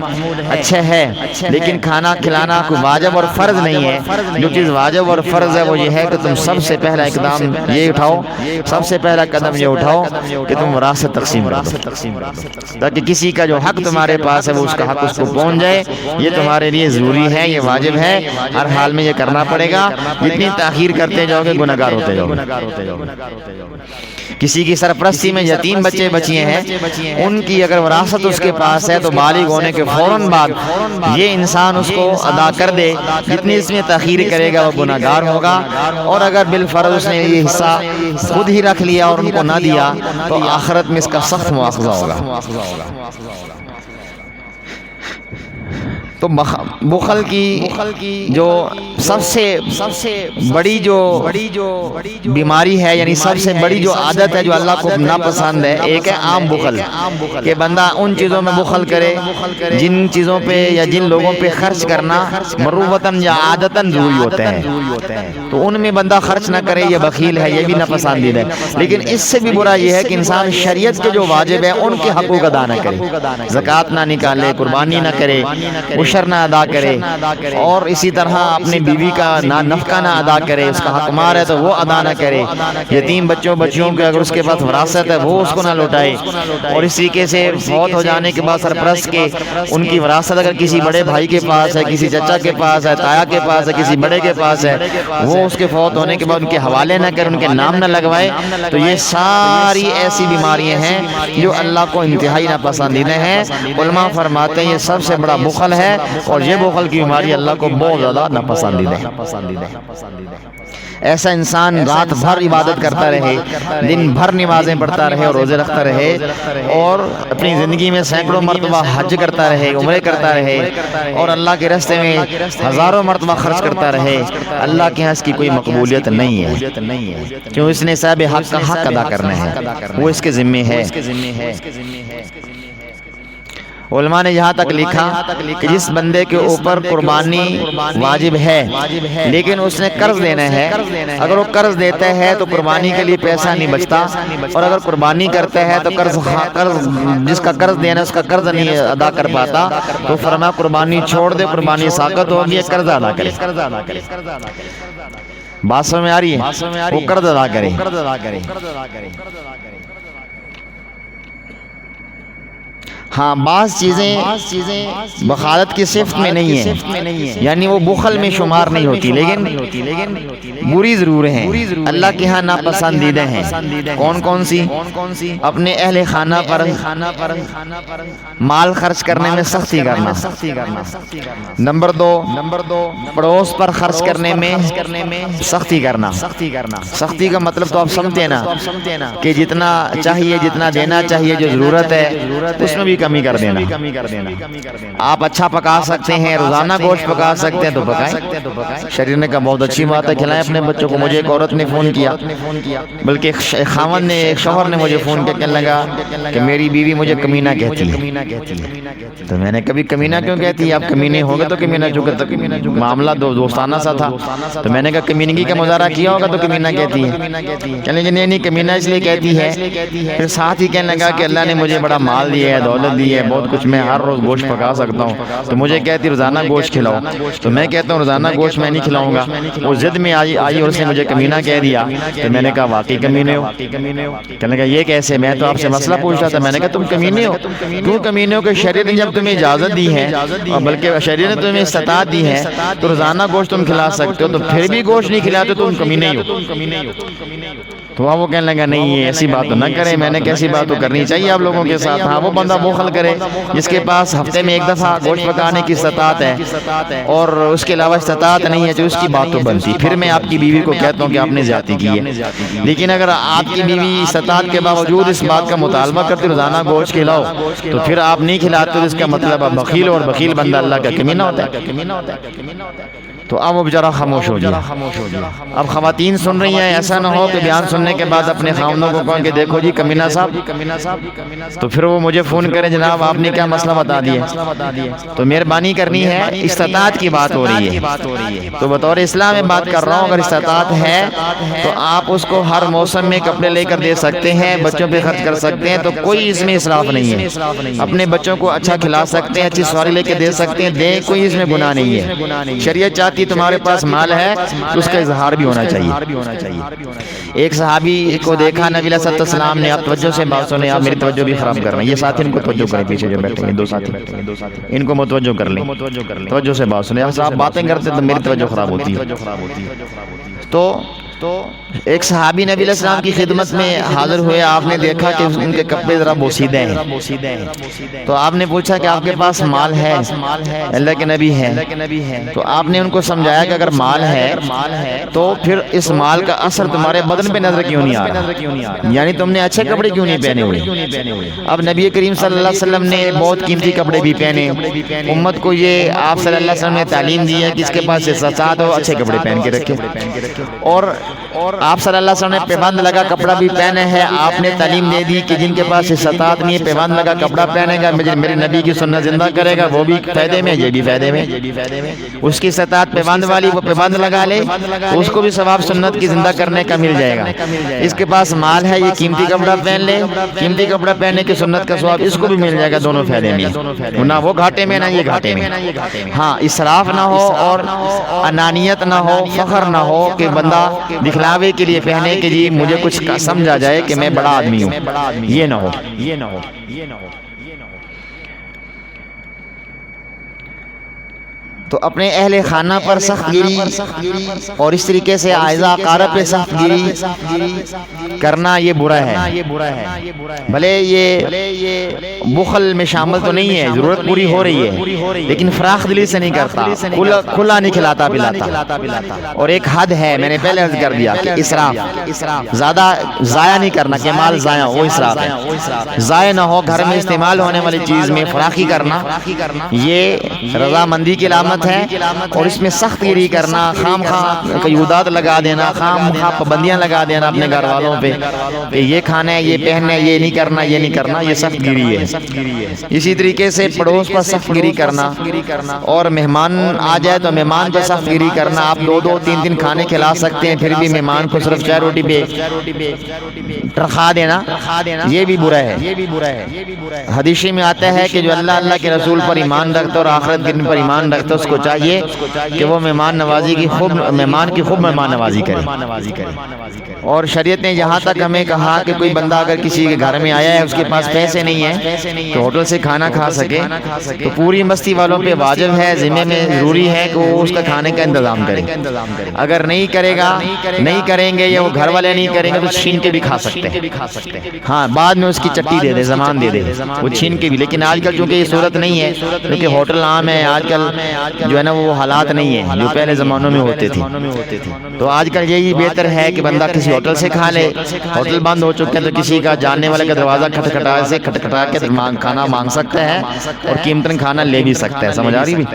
اچھا ہے، لیکن کھانا کھلانا کوئی واجب اور فرض نہیں ہے۔ جو چیز واجب اور فرض ہے وہ یہ ہے کہ تم سب سے پہلا اقدام یہ اٹھاؤ، سب سے پہلا قدم یہ اٹھاؤ کہ تم وراثت تقسیم کرو، تاکہ کسی کا جو حق تمہارے پاس ہے وہ اس کا حق اس کو پہنچ جائے۔ یہ تمہارے لیے ضروری ہے، یہ واجب ہے، ہر حال میں یہ کرنا پڑے گا۔ جتنی تاخیر کرتے جاؤ گے گناہگار ہوتے جاؤ گے۔ کسی کی سرپرستی میں یتیم بچے بچیاں ہیں، ان کی اگر وراثت اس کے پاس ہے تو بالغ ہونے کے فوراً بعد یہ انسان اس کو ادا کر دے۔ جتنی اس میں تاخیر کرے گا وہ گناہگار ہوگا، اور اگر بالفرض اس نے یہ حصہ خود ہی رکھ لیا اور ان کو نہ دیا تو آخرت میں اس کا سخت مواخذہ ہوگا۔ تو بخل کی جو سب سے بڑی جو بیماری ہے، یعنی سب سے بڑی جو عادت ہے جو اللہ کو ناپسند ہے، ایک ہے عام بخل، کہ بندہ ان چیزوں میں بخل کرے جن چیزوں پہ یا جن لوگوں پہ خرچ کرنا مروتاً یا عادتاً ضروری ہوتا ہے، تو ان میں بندہ خرچ نہ کرے، یہ بخیل ہے، یہ بھی ناپسندیدہ ہے۔ لیکن اس سے بھی برا یہ ہے کہ انسان شریعت کے جو واجب ہیں ان کے حقوق ادا نہ کرے، زکوٰۃ نہ نکالے، قربانی نہ کرے، عشر نہ ادا کرے، اور اسی طرح اپنی بیوی کا نفقہ نہ ادا کرے، اس کا حق مار ہے تو وہ ادا نہ کرے، یتیم بچیوں کے اگر اس کے پاس وراثت ہے وہ اس کو نہ لوٹائے، اور اسی طریقے سے فوت ہو جانے کے بعد سرپرست کے ان کی وراثت اگر کسی بڑے بھائی کے پاس ہے، کسی چچا کے پاس ہے، تایا کے پاس ہے، کسی بڑے کے پاس ہے، وہ اس کے فوت ہونے کے بعد ان کے حوالے نہ کرے، ان کے نام نہ لگوائے، تو یہ ساری ایسی بیماریاں ہیں جو اللہ کو انتہائی ناپسندیدہ ہیں۔ علماء فرماتے ہیں یہ سب سے بڑا بخل ہے، اور یہ بخل کی بیماری اللہ کو بہت زیادہ ناپسندیدہ ہے۔ ایسا انسان رات بھر عبادت کرتا رہے، دن بھر نمازیں پڑھتا رہے اور روزے رکھتا رہے، اور اپنی زندگی میں سینکڑوں مرتبہ حج کرتا رہے، عمرے کرتا رہے، اور اللہ کے راستے میں ہزاروں مرتبہ خرچ کرتا رہے، اللہ کے ہاں اس کی کوئی مقبولیت نہیں ہے، کیوں اس نے صاحب حق کا حق ادا کرنا ہے، وہ اس کے ذمہ ہے۔ علماء نے یہاں تک لکھا کہ جس بندے کے اوپر قربانی واجب ہے لیکن اس نے قرض دینا ہے، اگر وہ قرض دیتا ہے تو قربانی کے لیے پیسہ نہیں بچتا، اور اگر قربانی کرتا ہے تو قرض جس کا قرض دینا اس کا قرض نہیں ادا کر پاتا، تو فرمایا قربانی چھوڑ دے، قربانی ساقط ہوگی، قرض ادا کرے۔ بات سمجھ میں آ رہی ہے؟ وہ قرض ادا کرے۔ ہاں بعض چیزیں بخالت کی صفت میں نہیں ہیں، یعنی وہ بخل میں شمار نہیں ہوتی، لیکن بری ضرور ہیں، اللہ کے ہاں ناپسندیدہ ہیں۔ کون کون سی؟ اپنے اہل خانہ پر مال خرچ کرنے میں سختی کرنا۔ نمبر دو، پڑوس پر خرچ کرنے میں سختی کرنا۔ سختی کا مطلب تو آپ سمجھتے ہیں نا کہ جتنا چاہیے، جتنا دینا چاہیے، جو ضرورت ہے اس میں بھی کمی کر دینا۔ آپ اچھا پکا سکتے ہیں، روزانہ گوشت پکا سکتے ہیں تو پکائیں۔ شریعت نے کہا بہت اچھی بات ہے، کھلائیں اپنے بچوں کو۔ مجھے ایک عورت نے فون کیا، بلکہ ایک خاوند نے، ایک شوہر نے مجھے فون کیا، کہنے لگا کہ میری بیوی مجھے کمینہ کہتی ہے۔ تو میں نے کبھی کمینہ کیوں کہتی ہے؟ آپ کمینے ہو گئے تو کمینہ چونکہ معاملہ دوستانہ سا تھا، تو میں نے کہا کمینگی کا مظاہرہ کیا ہوگا تو کمینہ کہتی ہے۔ کہنے لگے نہیں، کمینہ اس لیے کہتی ہے۔ پھر ساتھ ہی کہنے لگا کہ اللہ نے مجھے بڑا مال دیا ہے، دولت دی ہے، بہت کچھ، میں ہر روز گوشت پکا سکتا ہوں، تو مجھے کہتی روزانہ گوشت کھلاؤ۔ تو میں کہتا ہوں روزانہ گوشت میں نہیں کھلاؤں گا۔ وہ ضد میں آئی اور اس نے مجھے کمینہ کہہ دیا، تو میں نے کہا واقعی کمینے ہو۔ کہنے لگا یہ کیسے؟ میں تو آپ سے مسئلہ پوچھ رہا تھا۔ میں نے کہا تم کمینے ہو۔ کیوں کمینے ہو؟ کہ شریعت نے جب تمہیں اجازت دی ہے، اور بلکہ شریعت نے تمہیں استطاعت دی ہے تو روزانہ گوشت تم کھلا سکتے ہو، تو پھر بھی گوشت نہیں کھلاتے تو تم کمینے ہو۔ تو وہ کہنے لگا نہیں یہ ایسی بات تو نہ کریں۔ میں نے کیسی بات تو کرنی چاہیے آپ لوگوں کے ساتھ۔ ہاں وہ بندہ بخل کرے جس کے پاس ہفتے میں ایک دفعہ گوشت پکانے کی استطاعت ہے اور اس کے علاوہ استطاعت نہیں ہے، تو اس کی بات تو بنتی۔ پھر میں آپ کی بیوی کو کہتا ہوں کہ آپ نے زیادتی کی ہے، لیکن اگر آپ کی بیوی استطاعت کے باوجود اس بات کا مطالبہ کرتی روزانہ گوشت کھلاؤ، تو پھر آپ نہیں کھلاتے، تو اس کا مطلب آپ بخیل ہو، اور بخیل بندہ اللہ کا کمینہ ہوتا ہے۔ تو اب وہ بیچارہ خاموش ہو گیا۔ اب خواتین سن رہی ہیں، ایسا نہ ہو کہ بیان سننے کے بعد اپنے خاوندوں کو کہیں کہ دیکھو جی کمینہ صاحب، تو پھر وہ مجھے فون کریں جناب آپ نے کیا مسئلہ بتا دیا۔ تو مہربانی کرنی ہے، استطاعت کی بات ہو رہی ہے تو بطور اسلام میں بات کر رہا ہوں، اگر استطاعت ہے تو آپ اس کو ہر موسم میں کپڑے لے کر دے سکتے ہیں، بچوں پہ خرچ کر سکتے ہیں، تو کوئی اس میں اسراف نہیں ہے۔ اپنے بچوں کو اچھا کھلا سکتے ہیں، اچھی سواری لے کے دے سکتے ہیں، دیں، کوئی اس میں گناہ نہیں ہے۔ شریعت چاہتی تمہارے پاس مال ہے تو اس کا اظہار بھی ہونا چاہیے۔ ایک صحابی کو دیکھا نبی علیہ السلام نے، آپ توجہ سے بات سنیں، آپ میری توجہ بھی خراب کر رہے ہیں، یہ ساتھی ان کو توجہ کریں، پیچھے جو بیٹھے ہیں دو ساتھی ان کو متوجہ کر لیں، توجہ سے بات سنیں۔ آپ باتیں کرتے تو میری توجہ خراب ہوتی ہے۔ تو ایک صحابی نبی علیہ السلام کی خدمت میں حاضر ہوئے، آپ نے دیکھا کہ ان کے کپڑے ذرا بوسیدہ ہیں، تو آپ نے پوچھا کہ آپ کے پاس مال ہے؟ اللہ کے نبی ہے۔ تو آپ نے ان کو سمجھایا کہ اگر مال ہے تو پھر اس مال کا اثر تمہارے بدن پہ نظر کیوں نہیں آ رہا، یعنی تم نے اچھے کپڑے کیوں نہیں پہنے ہوئے۔ اب نبی کریم صلی اللہ علیہ وسلم نے بہت قیمتی کپڑے بھی پہنے، امت کو یہ آپ صلی اللہ علیہ وسلم نے تعلیم دی ہے کہ اس کے پاس استطاعت ہو اچھے کپڑے پہن کے رکھے، اور آپ صلی اللہ علیہ وسلم نے پیبند لگا کپڑا بھی پہنے ہے، آپ نے تعلیم دے دی کہ جن کے پاس استطاعت نہیں ہے پیبند لگا کپڑا پہنے گا، میرے نبی کی سنت زندہ کرے گا، وہ بھی فائدے میں، یہ بھی فائدے میں۔ اس کی استطاعت پیبند والی، وہ پیبند لگا لے تو اس کو بھی ثواب سنت کی زندہ کرنے کا مل جائے گا۔ اس کے پاس مال ہے، یہ قیمتی کپڑا پہن لے، قیمتی کپڑا پہننے کی سنت کا ثواب اس کو بھی مل جائے گا، دونوں فائدے میں، نہ وہ گھاٹے میں نہ یہ گھاٹے میں۔ ہاں اسراف نہ ہو اور انانیت نہ ہو، فخر نہ ہو کہ بندہ دکھلاوے کے لیے پہنے کہ جی مجھے کچھ سمجھا جائے کہ میں بڑا آدمی ہوں، یہ نہ ہو۔ تو اپنے اہل خانہ پر سخت گیری اور اس طریقے سے اعزا اقارب پہ سخت گیری کرنا یہ برا ہے. بھلے یہ بخل میں شامل تو نہیں ہے، ضرورت پوری ہو رہی ہے، لیکن فراخ دلی سے نہیں کرتا، کھلا نہیں کھلاتا پلاتا. اور ایک حد ہے، میں نے پہلے عرض کر دیا کہ اسراف، زیادہ ضائع نہیں کرنا کہ مال ضائع ہو، وہ اسراف ہے. ضائع نہ ہو، گھر میں استعمال ہونے والی چیز میں فراخی کرنا یہ رضامندی کی علامت ہے. اور اس میں سخت گیری کرنا، خام خواہ قیودات لگا دینا، خام خواہ پابندیاں لگا دینا اپنے گھر والوں پہ کہ یہ کھانا ہے، یہ پہننا ہے، یہ نہیں کرنا، یہ نہیں کرنا، یہ سخت گیری ہے. اسی طریقے سے پڑوس پر سخت گیری کرنا، اور مہمان آ جائے تو مہمان پر سخت گیری کرنا. آپ 2-2 3-3 کھانے کھلا سکتے ہیں، پھر بھی مہمان کو صرف چائے روٹی پہ رکھا دینا، یہ بھی برا ہے. حدیث میں آتا ہے کہ جو اللہ کے رسول پر ایمان رکھتا اور آخرت کے دن پر ایمان رکھتا، اس کو چاہیے کہ وہ مہمان کی خوب مہمان نوازی کرے. اور شریعت نے یہاں تک ہمیں کہا کہ کوئی بندہ اگر کسی کے گھر میں آیا ہے، اس کے پاس پیسے نہیں ہیں تو ہوٹل سے کھانا کھا سکے، تو پوری بستی والوں پہ واجب ہے، ذمہ میں ضروری ہے کہ وہ اس کا کھانے کا انتظام کرے. اگر نہیں کریں گے یا وہ گھر والے نہیں کریں گے تو چھین کے بھی کھا سکتے ہیں. ہاں، بعد میں اس کی چٹی دے دے، زمان دے دے، وہ چھین کے بھی. لیکن آج کل چونکہ یہ صورت نہیں ہے، کیونکہ ہوٹل عام ہے آج کل، جو ہے نا وہ حالات نہیں ہیں جو پہلے زمانوں میں ہوتے تھے. تو آج کل یہی بہتر ہے کہ بندہ کسی ہوٹل سے کھا لے. ہوٹل بند ہو چکے ہیں تو کسی کا جاننے والے کا دروازہ کھٹکھٹا کے کھانا مانگ سکتا ہے اور قیمتاً کھانا لے بھی سکتا ہے. سمجھ آ رہی بھی؟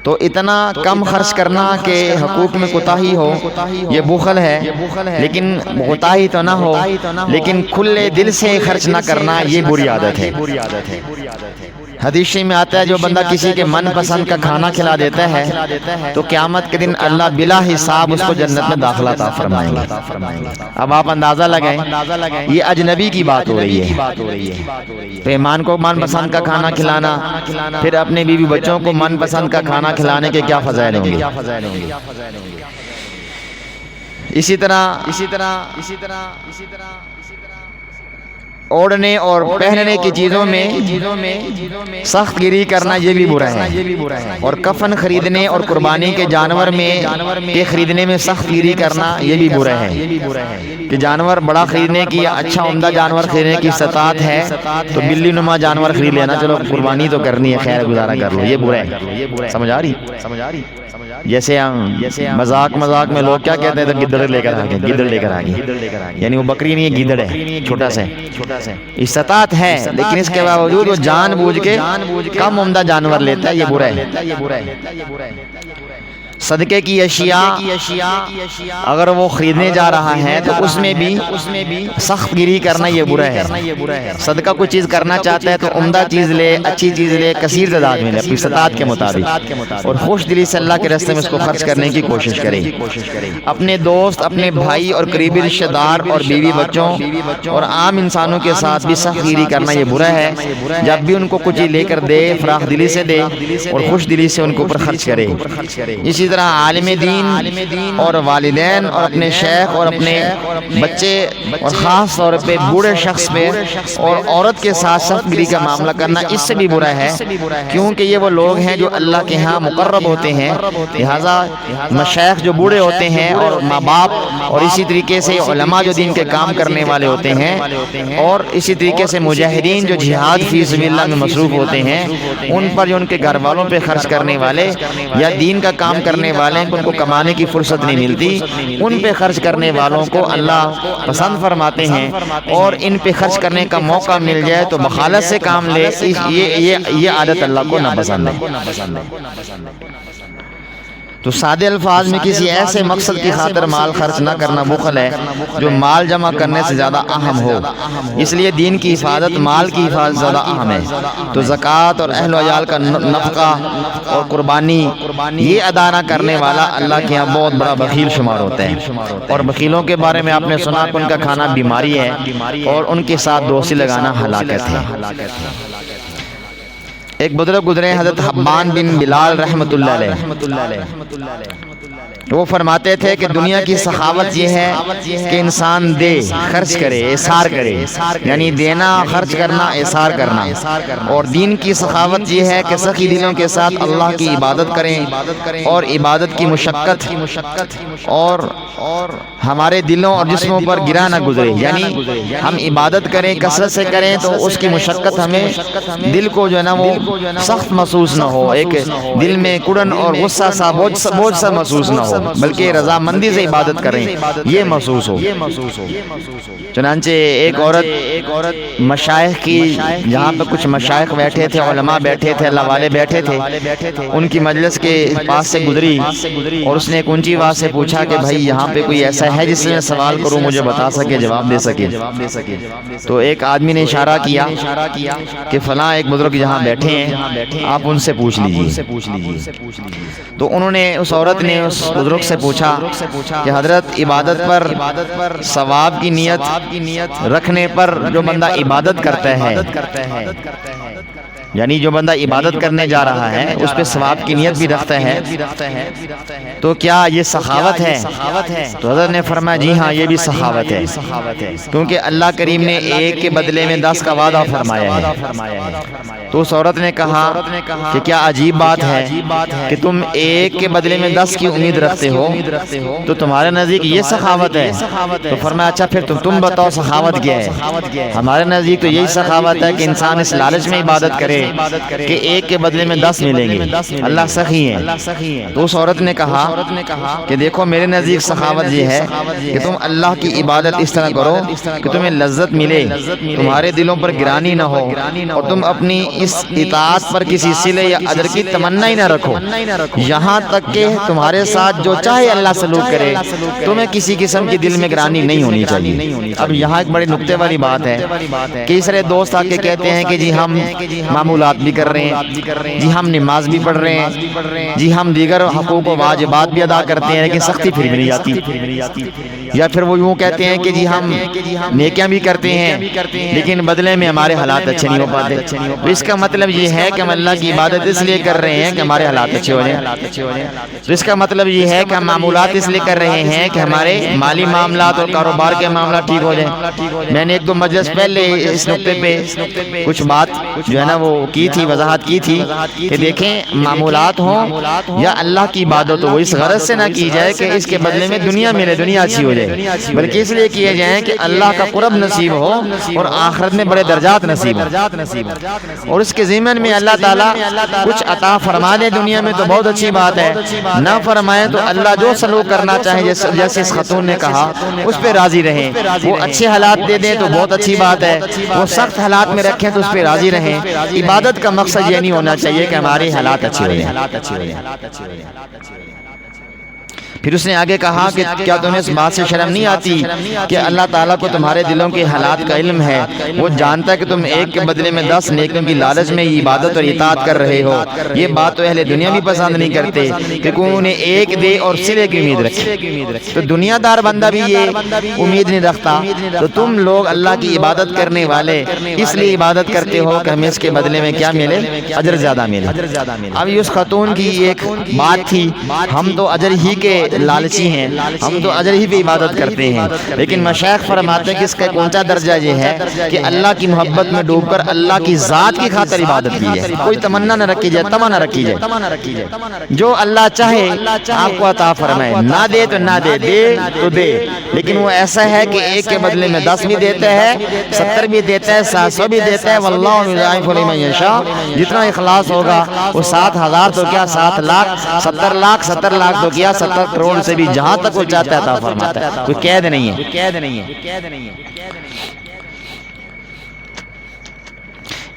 تو اتنا کم خرچ کرنا کہ حقوق میں کوتاہی ہو، یہ بخل ہے. لیکن کوتاہی تو نہ ہو، لیکن کھلے دل سے خرچ نہ کرنا یہ بری عادت ہے. حدیث میں آتا ہے جو بندہ کسی کے من پسند کا کھانا کھلا دیتا ہے تو قیامت کے دن اللہ بلا حساب اس کو جنت میں داخلہ عطا فرمائیں گے. اب آپ اندازہ لگائیں، یہ اجنبی کی بات ہو رہی ہے. مہمان کو من پسند کا کھانا کھلانا، پھر اپنے بیوی بچوں کو من پسند کا کھانا کھلانے کے کیا فضائل ہوں گے. اسی طرح اوڑھنے اور پہننے کی چیزوں میں سخت گیری کرنا یہ بھی برا ہے. اور کفن خریدنے اور قربانی کے جانور کے خریدنے میں سخت گیری کرنا یہ بھی برا ہے. کہ جانور بڑا خریدنے کی، اچھا عمدہ جانور خریدنے کی استطاعت ہے تو بلی نما جانور خرید لینا، چلو قربانی تو کرنی ہے، خیر گزارا کر لو، یہ برا ہے. سمجھ آ رہی؟ جیسے مذاق میں لوگ کیا کہتے ہیں، تو گدڑ لے کر آ گئے، یعنی وہ بکری نہیں ہے، گدڑ ہے، چھوٹا سا. استطاعت ہے لیکن اس کے باوجود وہ جان بوجھ کے کم عمدہ جانور لیتا ہے، یہ برا ہے. صدقے کی اشیاء اگر وہ خریدنے جا رہا ہے تو اس میں بھی سخت گیری کرنا یہ برا ہے. صدقہ کوئی چیز کرنا چاہتا ہے تو عمدہ چیز لے، اچھی چیز لے، کثیر تعداد میں لے اپنی استطاعت کے مطابق، اور خوش دلی سے اللہ کے راستے میں اس کو خرچ کرنے کی کوشش کرے. اپنے دوست، اپنے بھائی اور قریبی رشتہ دار اور بیوی بچوں اور عام انسانوں کے ساتھ بھی سخت گیری کرنا یہ برا ہے. جب بھی ان کو کچھ لے کر دے، فراخ دلی سے دے اور خوش دلی سے ان کے اوپر خرچ کرے. اسی طرح عالم دین اور والدین اور اپنے شیخ اور اپنے بچے اور خاص طور پہ بوڑھے شخص پہ اور عورت کے ساتھ سخت گیری کا معاملہ کرنا اس سے بھی برا ہے، کیونکہ یہ وہ لوگ ہیں جو اللہ کے ہاں مقرب ہوتے ہیں. لہذا مشائخ جو بوڑھے ہوتے ہیں اور ماں باپ اور اسی طریقے سے علماء جو دین کے کام کرنے والے ہوتے ہیں اور اسی طریقے سے مجاہدین جو جہاد فی سبیل اللہ میں مصروف ہوتے ہیں، ان پر جو ان کے گھر والوں پہ خرچ کرنے والے یا دین کا کام کرنے والے ان کو کمانے کی فرصت نہیں ملتی، ان پہ خرچ کرنے والوں کو اللہ پسند فرماتے ہیں. اور ان پہ خرچ کرنے کا موقع مل جائے تو بخالت سے کام لے، یہ عادت اللہ کو ناپسند ہے. تو سادے الفاظ میں کسی ایسے مقصد کی خاطر مال خرچ نہ کرنا بخل ہے جو مال جمع کرنے سے زیادہ اہم ہو. اس لیے دین کی حفاظت، مال کی حفاظت زیادہ اہم ہے. تو زکوٰۃ اور اہل و عیال کا نفقہ اور قربانی یہ ادا نہ کرنے والا اللہ کے یہاں بہت بڑا بخیل شمار ہوتا ہے. اور بخیلوں کے بارے میں آپ نے سنا کہ ان کا کھانا بیماری ہے اور ان کے ساتھ دوستی لگانا ہلاکت ہے. ایک بزرگ گزرے حضرت حبان بن بلال رحمۃ اللہ علیہ، وہ فرماتے تھے کہ دنیا کی سخاوت یہ ہے کہ انسان دے، خرچ کرے، احسار کرے، یعنی دینا، خرچ کرنا، احسار کرنا، اور دین کی سخاوت یہ ہے کہ سخی دلوں کے ساتھ اللہ کی عبادت کریں اور عبادت کی مشقت اور ہمارے دلوں اور جسموں پر گرا نہ گزرے، یعنی ہم عبادت کریں، کثرت سے کریں تو اس کی مشقت ہمیں دل کو جو ہے نا وہ سخت محسوس نہ ہو، ایک دل میں کڑن اور غصہ سا بوجھ سا محسوس نہ ہو، بلکہ رضامندی سے عبادت کریں یہ محسوس ہو۔ چنانچہ ایک عورت مشائخ کی، جہاں پہ کچھ مشائخ بیٹھے تھے، علماء بیٹھے تھے، اللہ والے بیٹھے تھے، ان کی مجلس کے پاس سے گزری اور اس نے ایک اونچی آواز سے پوچھا کہ بھائی یہاں پہ کوئی ایسا ہے جس سے میں سوال کروں، مجھے بتا سکے، جواب دے سکے؟ تو ایک آدمی نے اشارہ کیا کہ فلاں ایک بزرگ یہاں بیٹھے ہیں، آپ ان سے پوچھ لیجیے۔ تو انہوں نے، اس عورت نے اس بزرگ سے پوچھا کہ حضرت عبادت پر ثواب کی نیت رکھنے پر جو بندہ عبادت کرتا ہے، یعنی جو بندہ عبادت کرنے جا رہا ہے اس پہ ثواب کی نیت بھی رکھتا ہے، تو کیا یہ سخاوت ہے؟ تو حضرت نے فرمایا جی ہاں یہ بھی سخاوت ہے، کیونکہ اللہ کریم نے ایک کے بدلے میں 10 کا وعدہ فرمایا ہے۔ تو اس عورت نے کہا کہ کیا عجیب بات ہے کہ تم ایک کے بدلے میں 10 کی امید رکھتے ہو، تو تمہارے نزدیک یہ سخاوت ہے؟ تو فرمایا اچھا پھر تم بتاؤ سخاوت کیا ہے؟ ہمارے نزدیک تو یہی سخاوت ہے کہ انسان اس لالچ میں عبادت کرے کہ ایک کے بدلے میں 10 ملیں گے، اللہ سخی ہے۔ تو اس عورت نے کہا کہ دیکھو میرے نزدیک سخاوت یہ ہے کہ تم اللہ کی عبادت اس طرح کرو کہ تمہیں لذت ملے، تمہارے دلوں پر گرانی نہ ہو، اور تم اپنی اس اطاعت پر کسی صلے یا اجر کی تمنا ہی نہ رکھو، یہاں تک کہ تمہارے ساتھ جو چاہے اللہ سلوک کرے، تمہیں کسی قسم کی دل میں گرانی نہیں ہونی چاہیے۔ اب یہاں ایک بڑی نکتے والی بات ہے کہ اس طرح دوست آ کے کہتے ہیں کہ جی ہم معمولات بھی کر رہے ہیں، جی ہم نماز بھی پڑھ رہے ہیں، جی ہم دیگر حقوق و واجبات بھی ادا کرتے ہیں، لیکن سختی پھر بھی نہیں جاتی، یا پھر وہ یوں کہتے ہیں کہ جی ہم نیکیاں بھی کرتے ہیں لیکن بدلے میں ہمارے حالات اچھے نہیں ہو پاتے۔ تو اس کا مطلب یہ ہے کہ ہم اللہ کی عبادت اس لیے کر رہے ہیں کہ ہمارے حالات اچھے ہو جائیں، تو اس کا مطلب یہ ہے کہ ہم معمولات اس لیے کر رہے ہیں کہ ہمارے مالی معاملات اور کاروبار کے معاملات ٹھیک ہو جائیں۔ میں نے ایک دو مجلس پہلے اس نقطے پہ کچھ بات جو ہے نا وہ کی تھی، وضاحت کی تھی کہ دیکھیں معمولات ہوں یا اللہ کی عبادت ہو، وہ اس غرض سے نہ کی جائے کہ اس کے بدلے میں دنیا ملے، دنیا اچھی ہو جائے، بلکہ اس لیے کیے جائیں کہ اللہ کا قرب نصیب ہو اور آخرت میں بڑے درجات نصیب ہو، اور اس کے ضمن میں اللہ تعالیٰ کچھ عطا فرما دے دنیا میں تو بہت اچھی بات ہے، نہ فرمائے تو اللہ جو سلوک کرنا چاہے جیسے اس خاتون نے کہا اس پہ راضی رہیں، وہ اچھے حالات دے دیں تو بہت اچھی بات ہے، وہ سخت حالات میں رکھیں تو اس پہ راضی رہیں۔ عبادت کا مقصد یہ نہیں ہونا چاہیے کہ ہمارے حالات اچھے ہو جائیں۔ پھر اس نے آگے کہا کہ کیا تمہیں اس بات سے شرم نہیں آتی کہ اللہ تعالیٰ کو تمہارے دلوں کے حالات کا علم ہے، وہ جانتا ہے کہ تم ایک کے بدلے میں 10 نیکیوں کی لالچ میں عبادت اور اطاعت کر رہے ہو۔ یہ بات تو اہل دنیا بھی پسند نہیں کرتے کہ کوئی انہیں ایک دے اور صلے کی امید رکھے، تو دنیا دار بندہ بھی یہ امید نہیں رکھتا، تو تم لوگ اللہ کی عبادت کرنے والے اس لیے عبادت کرتے ہو کہ ہمیں اس کے بدلے میں کیا ملے، اجر زیادہ ملے۔ اب اس خاتون کی ایک بات تھی، ہم تو اجر ہی کے لالچی ہیں، ہم تو اجر ہی پہ عبادت کرتے ہیں، لیکن مشائخ فرماتے ہیں کہ اس کا ایک اونچا درجہ یہ ہے کہ اللہ کی محبت میں ڈوب کر اللہ کی ذات کی خاطر عبادت کی ہے، کوئی تمنا نہ رکھی جائے، تمنا نہ رکھی جائے، جو اللہ چاہے آپ کو عطا فرمائے، نہ دے تو نہ دے، دے تو دے، لیکن وہ ایسا ہے کہ ایک کے بدلے میں 10 بھی دیتا ہے، 70 بھی دیتا ہے، 700 بھی دیتا ہے، واللہ یضاعف لمن یشاء، جتنا اخلاص ہوگا وہ 7,000 تو کیا 7 لاکھ، 70 لاکھ، 70 لاکھ تو کیا 70 کروڑ سے بھی جہاں تک وہ چاہتا ہے عطا فرماتا ہے، کوئی قید نہیں ہے۔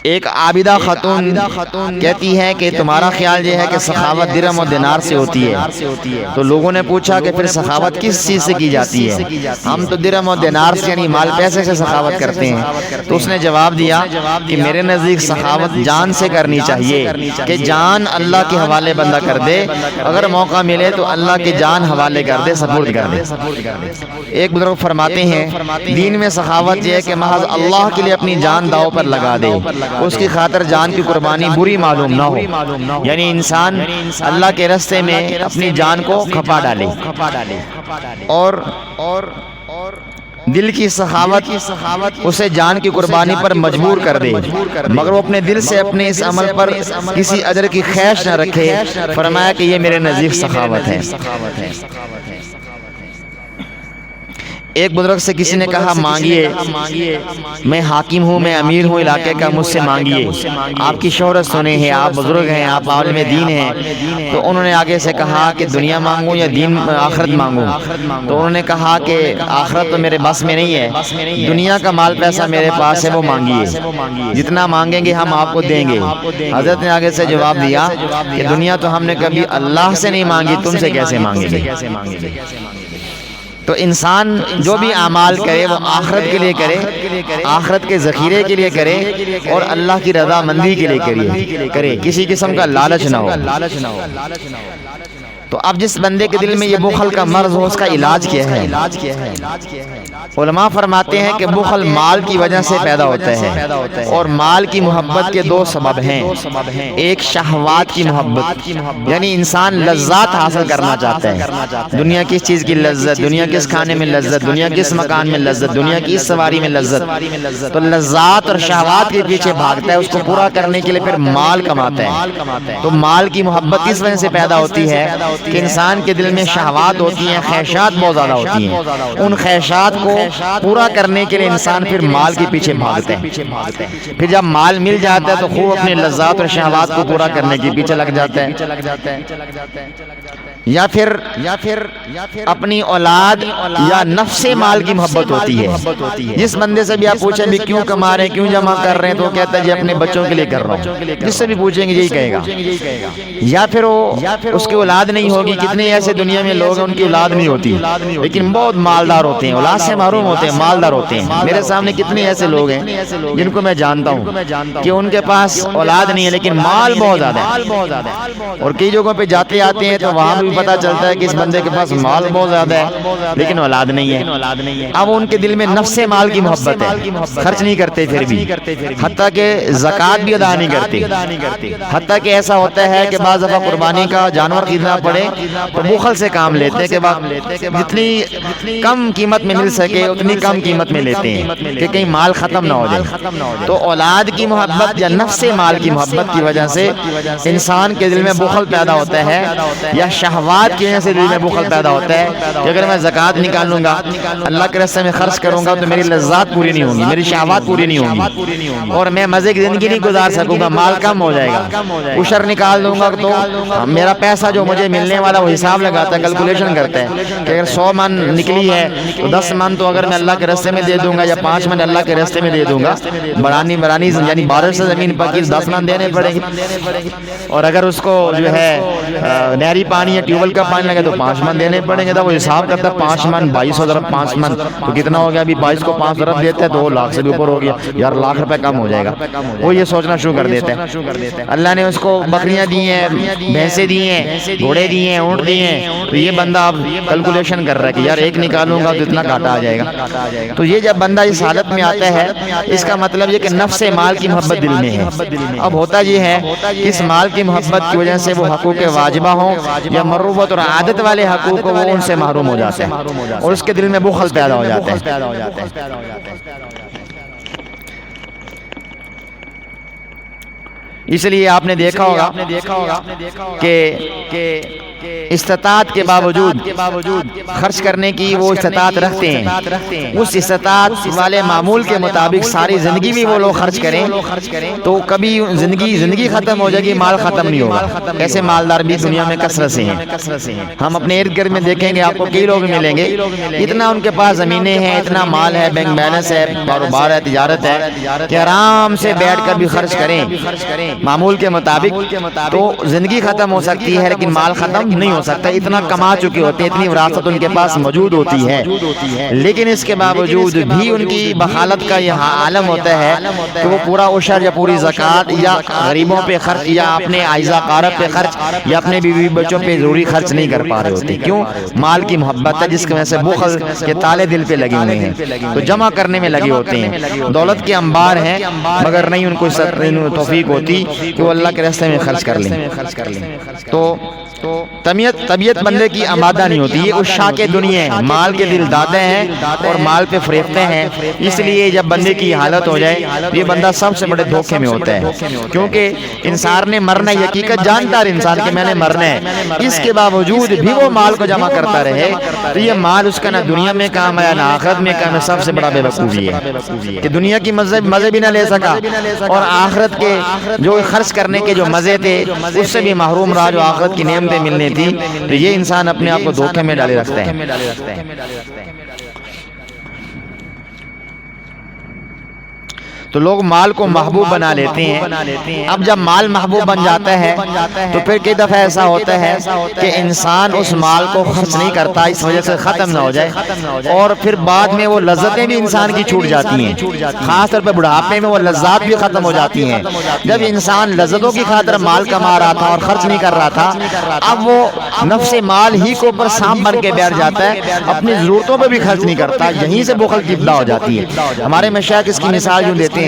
ایک عابدہ خاتون کہتی ہے کہ تمہارا خیال یہ ہے کہ سخاوت درہم اور دینار سے ہوتی ہے، تو لوگوں نے پوچھا کہ پھر سخاوت کس چیز سے کی جاتی ہے؟ ہم تو درہم اور دینار سے یعنی مال پیسے سے سخاوت کرتے ہیں۔ تو اس نے جواب دیا کہ میرے نزدیک سخاوت جان سے کرنی چاہیے، کہ جان اللہ کے حوالے بندہ کر دے، اگر موقع ملے تو اللہ کی جان حوالے کر دے، سپرد کر دے۔ ایک بزرگ فرماتے ہیں دین میں سخاوت یہ ہے کہ محض اللہ کے لیے اپنی جان داؤ پر لگا دے، اس کی خاطر جان کی قربانی بری معلوم نہ ہو، یعنی انسان اللہ کے راستے میں اپنی جان کو کھپا ڈالے اور دل کی سخاوت اسے جان کی قربانی پر مجبور کر دے، مگر وہ اپنے دل سے اپنے اس عمل پر کسی اجر کی خواہش نہ رکھے۔ فرمایا کہ یہ میرے نزدیک سخاوت ہے۔ ایک بزرگ سے کسی نے کہا مانگیے، میں حاکم ہوں، میں امیر ہوں علاقے کا، مجھ سے مانگیے، آپ کی شہرت سنے ہیں، آپ بزرگ ہیں، آپ عالم دین ہیں۔ تو انہوں نے آگے سے کہا کہ دنیا مانگوں یا دین آخرت مانگوں؟ تو انہوں نے کہا کہ آخرت تو میرے بس میں نہیں ہے، دنیا کا مال پیسہ میرے پاس ہے، وہ مانگیے، جتنا مانگیں گے ہم آپ کو دیں گے۔ حضرت نے آگے سے جواب دیا کہ دنیا تو ہم نے کبھی اللہ سے نہیں مانگی، تم سے کیسے مانگیں گے؟ تو انسان جو بھی اعمال کرے وہ آخرت کے لیے کرے، آخرت کے ذخیرے کے لیے کرے اور اللہ کی رضا مندی کے لیے کرے، کسی قسم کا لالچ نہ ہو۔ تو اب جس بندے کے دل میں یہ بخل کا مرض ہو، اس کا علاج کیا ہے؟ علماء فرماتے ہیں کہ بخل مال کی وجہ سے پیدا ہوتا ہے، اور مال کی محبت کے دو سبب ہیں۔ ایک شہوات کی محبت، یعنی انسان لذات حاصل کرنا چاہتا ہے، دنیا کس چیز کی لذت، دنیا کس کھانے میں لذت، دنیا کس مکان میں لذت، دنیا کی اس سواری میں لذت، تو لذات اور شہوات کے پیچھے بھاگتا ہے، اس کو پورا کرنے کے لیے پھر مال کماتا ہے۔ تو مال کی محبت کس وجہ سے پیدا ہوتی ہے کہ انسان کے دل میں شہوات ہوتی ہیں، خواہشات بہت زیادہ ہوتی ہیں، ان خواہشات کو پورا کرنے کے لیے انسان پھر مال کے پیچھے بھاگتا ہے۔ پھر جب مال مل جاتا ہے تو خوب اپنے لذات اور شہوات کو پورا کرنے کے پیچھے لگ جاتا ہے، یا پھر اپنی اولاد یا نفس مال کی محبت ہوتی ہے۔ جس بندے سے بھی آپ پوچھیں بھی کیوں کما رہے ہیں، کیوں جمع کر رہے ہیں، تو وہ کہتا ہے جی اپنے بچوں کے لیے کر رہا ہوں۔ جس سے بھی پوچھیں گے یہی کہے گا۔ یا پھر اس کی اولاد نہیں ہوگی، کتنے ایسے دنیا میں لوگ ہیں ان کی اولاد نہیں ہوتی لیکن بہت مالدار ہوتے ہیں، اولاد سے محروم ہوتے ہیں، مالدار ہوتے ہیں۔ میرے سامنے کتنے ایسے لوگ ہیں جن کو میں جانتا ہوں کہ ان کے پاس اولاد نہیں ہے لیکن مال بہت زیادہ ہے، اور کئی جگہوں پہ جاتے آتے ہیں تو وہاں بھی پتا چلتا ہے کہ اس بندے کے پاس مال بہت زیادہ ہے لیکن اولاد نہیں ہے۔ اب ان کے دل میں نفس مال کی محبت ہے، خرچ نہیں کرتے پھر بھی، حتیٰ کہ زکوٰۃ بھی ادا نہیں کرتے، حتیٰ کہ ایسا ہوتا ہے کہ بعض دفعہ قربانی کا جانور خریدنا پڑے تو بخل سے کام لیتے ہیں کہ جتنی کم قیمت میں مل سکے اتنی کم قیمت میں لیتے ہیں کہ کہیں مال ختم نہ ہو جائے۔ تو اولاد کی محبت یا نفس مال کی محبت کی وجہ سے انسان کے دل میں بخل پیدا ہوتا ہے، یا شہوات کی وجہ سے دل میں بخل پیدا ہوتا ہے کہ اگر میں زکوٰۃ نکالوں گا، اللہ کے راستے میں خرچ کروں گا تو میری لذات پوری نہیں ہوں گی، میری شہوات پوری نہیں ہوں گی، اور میں مزے کی زندگی نہیں گزار سکوں گا، مال کم ہو جائے گا۔ عشر نکال دوں گا تو میرا پیسہ جو مجھے ملنے والا وہ حساب لگاتا ہے، کیلکولیشن کرتا ہے کہ اگر 100 من نکلی ہے تو 10 من تو اگر میں اللہ کے راستے میں دے دوں گا یا 5 من اللہ کے راستے میں دے دوں گا، برانی یعنی بارش سے زمین پکی 10 من دینے پڑیں گے، اور اگر اس کو جو ہے نہری پانی یا ٹیوبل کا پانی لگے تو 5 من دینے پڑیں گے۔ تو وہ حساب کرتا ہے 5 من 2200 ضرب 5 من تو کتنا ہو گیا؟ ابھی 22 کو 5 ضرب دیتے ہیں تو وہ لاکھ سے بھی اوپر ہو گیا، یار لاکھ روپے کم ہو جائے گا۔ وہ یہ سوچنا شروع کر دیتے ہیں اللہ نے اس کو بکریاں دی ہیں، بھینسیں دی ہیں، گھوڑے دیے ہیں، اونٹ دیے ہیں، تو یہ بندہ اب کیلکولیشن کر رہا ہے کہ یار ایک نکالوں گا تو اتنا گھاٹا آ جائے گا۔ تو یہ جب بندہ اس حالت میں آتا ہے اس کا مطلب یہ کہ نفس مال کی محبت دل میں ہے۔ اب ہوتا یہ ہے کہ اس مال کی محبت کی وجہ سے وہ حقوق واجبہ ہوں یا مروت اور عادت والے حقوق وہ ان سے محروم ہو جاتے ہیں اور اس کے دل میں بخل پیدا ہو جاتا ہے۔ اس لیے آپ نے دیکھا ہوگا کہ استطاعت کے باوجود خرچ کرنے کی وہ استطاعت رکھتے ہیں، اس استطاعت والے معمول کے مطابق ساری زندگی بھی وہ لوگ خرچ کریں تو کبھی زندگی ختم ہو جائے گی، مال ختم نہیں ہوگا۔ ایسے مالدار بھی دنیا میں کثرت سے ہیں، ہم اپنے ارد گرد میں دیکھیں گے آپ کو کئی لوگ ملیں گے اتنا ان کے پاس زمینیں ہیں، اتنا مال ہے، بینک بیلنس ہے، کاروبار ہے، تجارت ہے کہ آرام سے بیٹھ کر بھی خرچ کریں معمول کے مطابق تو زندگی ختم ہو سکتی ہے لیکن مال ختم کم نہیں ہو سکتا، اتنا کما چکے ہوتے ہیں، اتنی وراثت ان کے پاس موجود ہوتی ہے، لیکن اس کے باوجود بھی ان کی بخالت کا یہ عالم ہوتا ہے کہ وہ پورا عشر یا پوری زکوٰۃ یا غریبوں پہ خرچ یا اپنے اعزا قارب پہ خرچ یا اپنے بیوی بچوں پہ ضروری خرچ نہیں کر پا رہے ہوتے۔ کیوں؟ مال کی محبت ہے جس کی وجہ سے بخل کے تالے دل پہ لگے ہوئے ہیں، تو جمع کرنے میں لگے ہوتے ہیں، دولت کے انبار ہیں مگر نہیں ان کو توفیق ہوتی کہ وہ اللہ کے راستے میں خرچ کر لیں۔ تو طبیعت بندے کی آمادہ نہیں ہوتی، یہ عشاق دنیا ہے، مال کے دل داتے ہیں اور مال پہ فریبتے ہیں، اس لیے جب بندے کی حالت ہو جائے یہ بندہ سب سے بڑے دھوکے میں ہوتا ہے، کیونکہ انسان نے مرنا ہے، حقیقت جانتا ہے انسان کہ میں نے مرنا ہے، اس کے باوجود بھی وہ مال کو جمع کرتا رہے تو یہ مال اس کا نہ دنیا میں کام آیا نہ آخرت میں کام ہے، سب سے بڑا بے وقوفی ہے کہ دنیا کی مزے بھی نہ لے سکا اور آخرت کے جو خرچ کرنے کے جو مزے تھے اس سے بھی محروم رہا، جو آخرت کی نعمتیں ملنی تھی، تو یہ انسان اپنے آپ کو دھوکے میں ڈالے رکھتا ہے۔ تو لوگ مال کو محبوب بنا لیتے ہیں، اب جب مال محبوب بن جاتا ہے تو پھر کئی دفعہ ایسا ہوتا ہے کہ انسان اس مال کو خرچ نہیں کرتا اس وجہ سے ختم نہ ہو جائے، اور پھر بعد میں وہ لذتیں بھی انسان کی چھوٹ جاتی ہیں، خاص طور پہ بڑھاپے میں وہ لذات بھی ختم ہو جاتی ہیں۔ جب انسان لذتوں کی خاطر مال کما رہا تھا اور خرچ نہیں کر رہا تھا، اب وہ نفس مال ہی کو اوپر سانپ بن کے بیٹھ جاتا ہے، اپنی ضرورتوں پہ بھی خرچ نہیں کرتا، یہیں سے بخل کی ابتدا ہو جاتی ہے۔ ہمارے مشائخ اس کی مثال یوں دیتے ہیں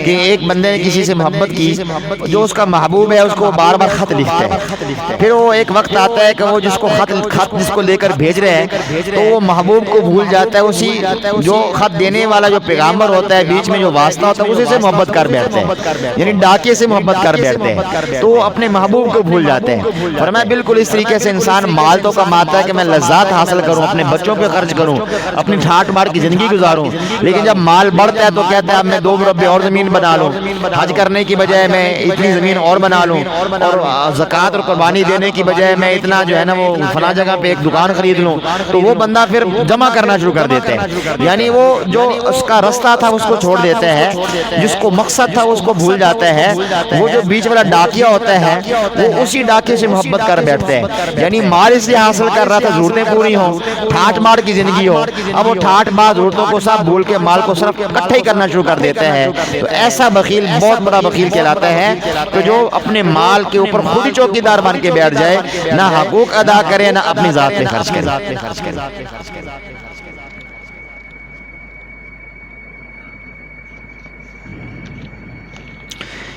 کہ ایک بندے نے کسی سے محبت کی، جو اس کا محبوب ہے اس کو بار بار خط لکھتا ہے، پھر وہ ایک وقت آتا ہے کہ وہ جس کو خط جس کو لے کر بھیج رہے ہیں تو وہ محبوب کو بھول جاتا ہے، اسی جو خط دینے والا جو پیغامبر ہوتا ہے بیچ میں جو واسطہ ہوتا ہے اسی سے محبت کر بیٹھتے ہیں، یعنی ڈاکے سے محبت کر بیٹھتے ہیں، تو وہ اپنے محبوب کو بھول جاتے ہیں۔ فرمایا بالکل اس طریقے سے انسان مال تو کماتا ہے کہ میں لذات حاصل کروں، اپنے بچوں پہ خرچ کروں، اپنی ٹھاٹ مار کی زندگی گزاروں، لیکن جب مال بڑھتا ہے تو کہتا ہے اب میں 2 مربع اور زمین بنا لوں، حج کرنے کی بجائے میں اتنی زمین اور بنا لوں، اور زکوٰۃ اور قربانی دینے کی بجائے میں اتنا جو ہے نا وہ فلاں جگہ پہ ایک دکان خرید لوں، تو وہ بندہ پھر جمع کرنا شروع کر دیتے ہیں، یعنی وہ جو اس کا رستہ تھا اس کو چھوڑ دیتا ہے، جس کو مقصد تھا اس کو بھول جاتا ہے، وہ جو بیچ والا ڈاکیا ہوتا ہے وہ اسی ڈاکے سے محبت کر بیٹھتے ہیں، یعنی مال اس لیے حاصل کر رہا تھا ضرورتیں پوری ہوں، ٹھاٹ مار کی زندگی ہو، اب وہ ٹھاٹ مار ضرورتوں کو سب بھول کے مال کو صرف اکٹھے ہی کرنا شروع کر دیتے ہیں۔ تو ایسا بخیل بہت بڑا بخیل کہلاتا ہے کہ جو اپنے مال کے اوپر خود ہی چوکیدار بن کے بیٹھ جائے، نہ حقوق ادا کرے نہ اپنی ذات پہ خرچ کرے۔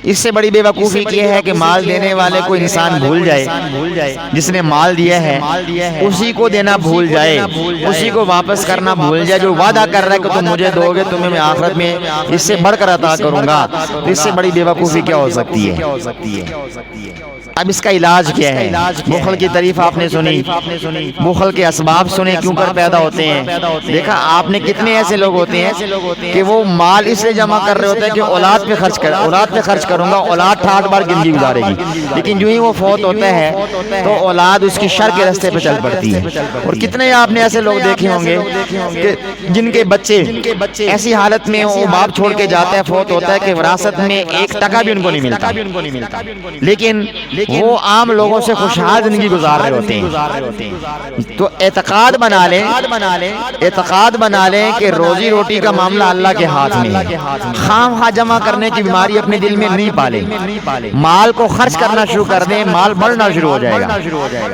اس سے بڑی بے وقوفی یہ ہے کہ مال دینے والے کو انسان بھول جائے، جس نے مال دیا ہے اسی کو دینا بھول جائے، اسی کو واپس کرنا بھول جائے، جو وعدہ کر رہا ہے کہ تم مجھے دو گے تمہیں میں آخرت میں اس سے بڑھ کر عطا کروں گا، تو اس سے بڑی بے وقوفی کیا ہو سکتی ہے؟ اب اس کا علاج کیا ہے؟ بخل کی تعریف آپ نے سنی، بخل کے اسباب سنے کیوں کر پیدا ہوتے ہیں۔ دیکھا آپ نے کتنے ایسے لوگ ہوتے ہیں کہ وہ مال اس لیے جمع کر رہے ہوتے ہیں کہ اولاد پہ خرچ کروں گا، اولاد ٹھاٹ بار زندگی گزارے گی، لیکن جو ہی وہ فوت ہوتا ہے تو اولاد اس کی شر کے راستے پہ چل پڑتی ہے۔ اور کتنے آپ نے ایسے لوگ دیکھے ہوں گے کہ جن کے بچے ایسی حالت میں وہ باپ چھوڑ کے جاتا ہے، فوت ہوتا ہے کہ وراثت میں 1 ٹکا بھی ان کو نہیں ملتا، لیکن وہ عام لوگوں سے خوشحال زندگی گزار رہے ہوتے ہیں۔ تو اعتقاد بنا لیں کہ روزی روٹی کا معاملہ اللہ کے ہاتھ میں ہے، خواہ جمع کرنے کی بیماری اپنے دل میں نہیں پالیں، مال کو خرچ کرنا شروع کر دیں، مال بڑھنا شروع ہو جائے گا،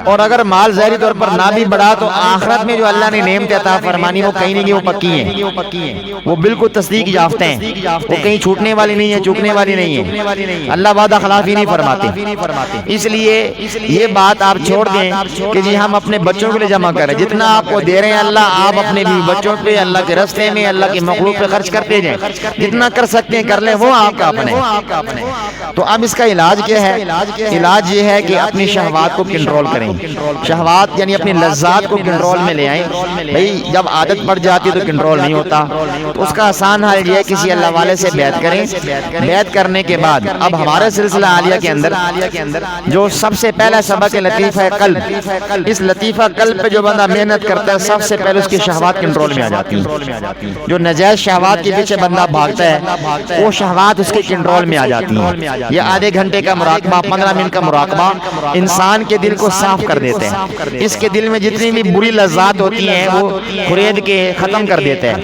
اور اگر مال ظاہری طور پر نہ بھی بڑھا تو آخرت میں جو اللہ نے نعمت عطا فرمانی وہ کہیں نہیں، وہ پکی ہیں، وہ بالکل تصدیق یافتہ ہیں، وہ کہیں چھوٹنے والی نہیں ہے، چوکنے والی نہیں ہے، اللہ وعدہ خلافی نہیں فرماتے۔ اس لیے یہ بات آپ چھوڑ دیں کہ جی ہم اپنے بچوں کے لیے جمع کریں، جتنا آپ کو دے رہے ہیں اللہ آپ اپنے بھی بچوں پہ اللہ کے راستے میں اللہ کی مخلوق پہ خرچ کرتے جائیں، جتنا کر سکتے ہیں کر لیں، وہ آپ کا اپنے۔ تو اب اس کا علاج کیا ہے؟ علاج یہ ہے کہ اپنی شہوات کو کنٹرول کریں، شہوات یعنی اپنی لذات کو کنٹرول میں لے آئیں۔ بھئی جب عادت پڑ جاتی ہے تو کنٹرول نہیں ہوتا، تو اس کا آسان حل یہ ہے کسی اللہ والے سے بیعت کریں، بیعت کرنے کے بعد اب ہمارے سلسلہ عالیہ کے اندر جو سب سے پہلا سبق ہے لطیفہ قلب، اس لطیفہ قلب پہ جو بندہ محنت کرتا ہے سب سے پہلے اس کی شہوات کنٹرول میں آ جاتی ہیں، جو ناجائز شہوات کے پیچھے بندہ بھاگتا ہے وہ شہوات اس کے کنٹرول میں آ جاتی جاتی ہیں۔ یہ آدھے گھنٹے کا مراقبہ، 15 منٹ کا مراقبہ انسان کے دل کو صاف کر دیتے ہیں۔ اس کے دل میں جتنی بھی بری لذات ہوتی ہیں وہ خرید کے ختم کر دیتے ہیں،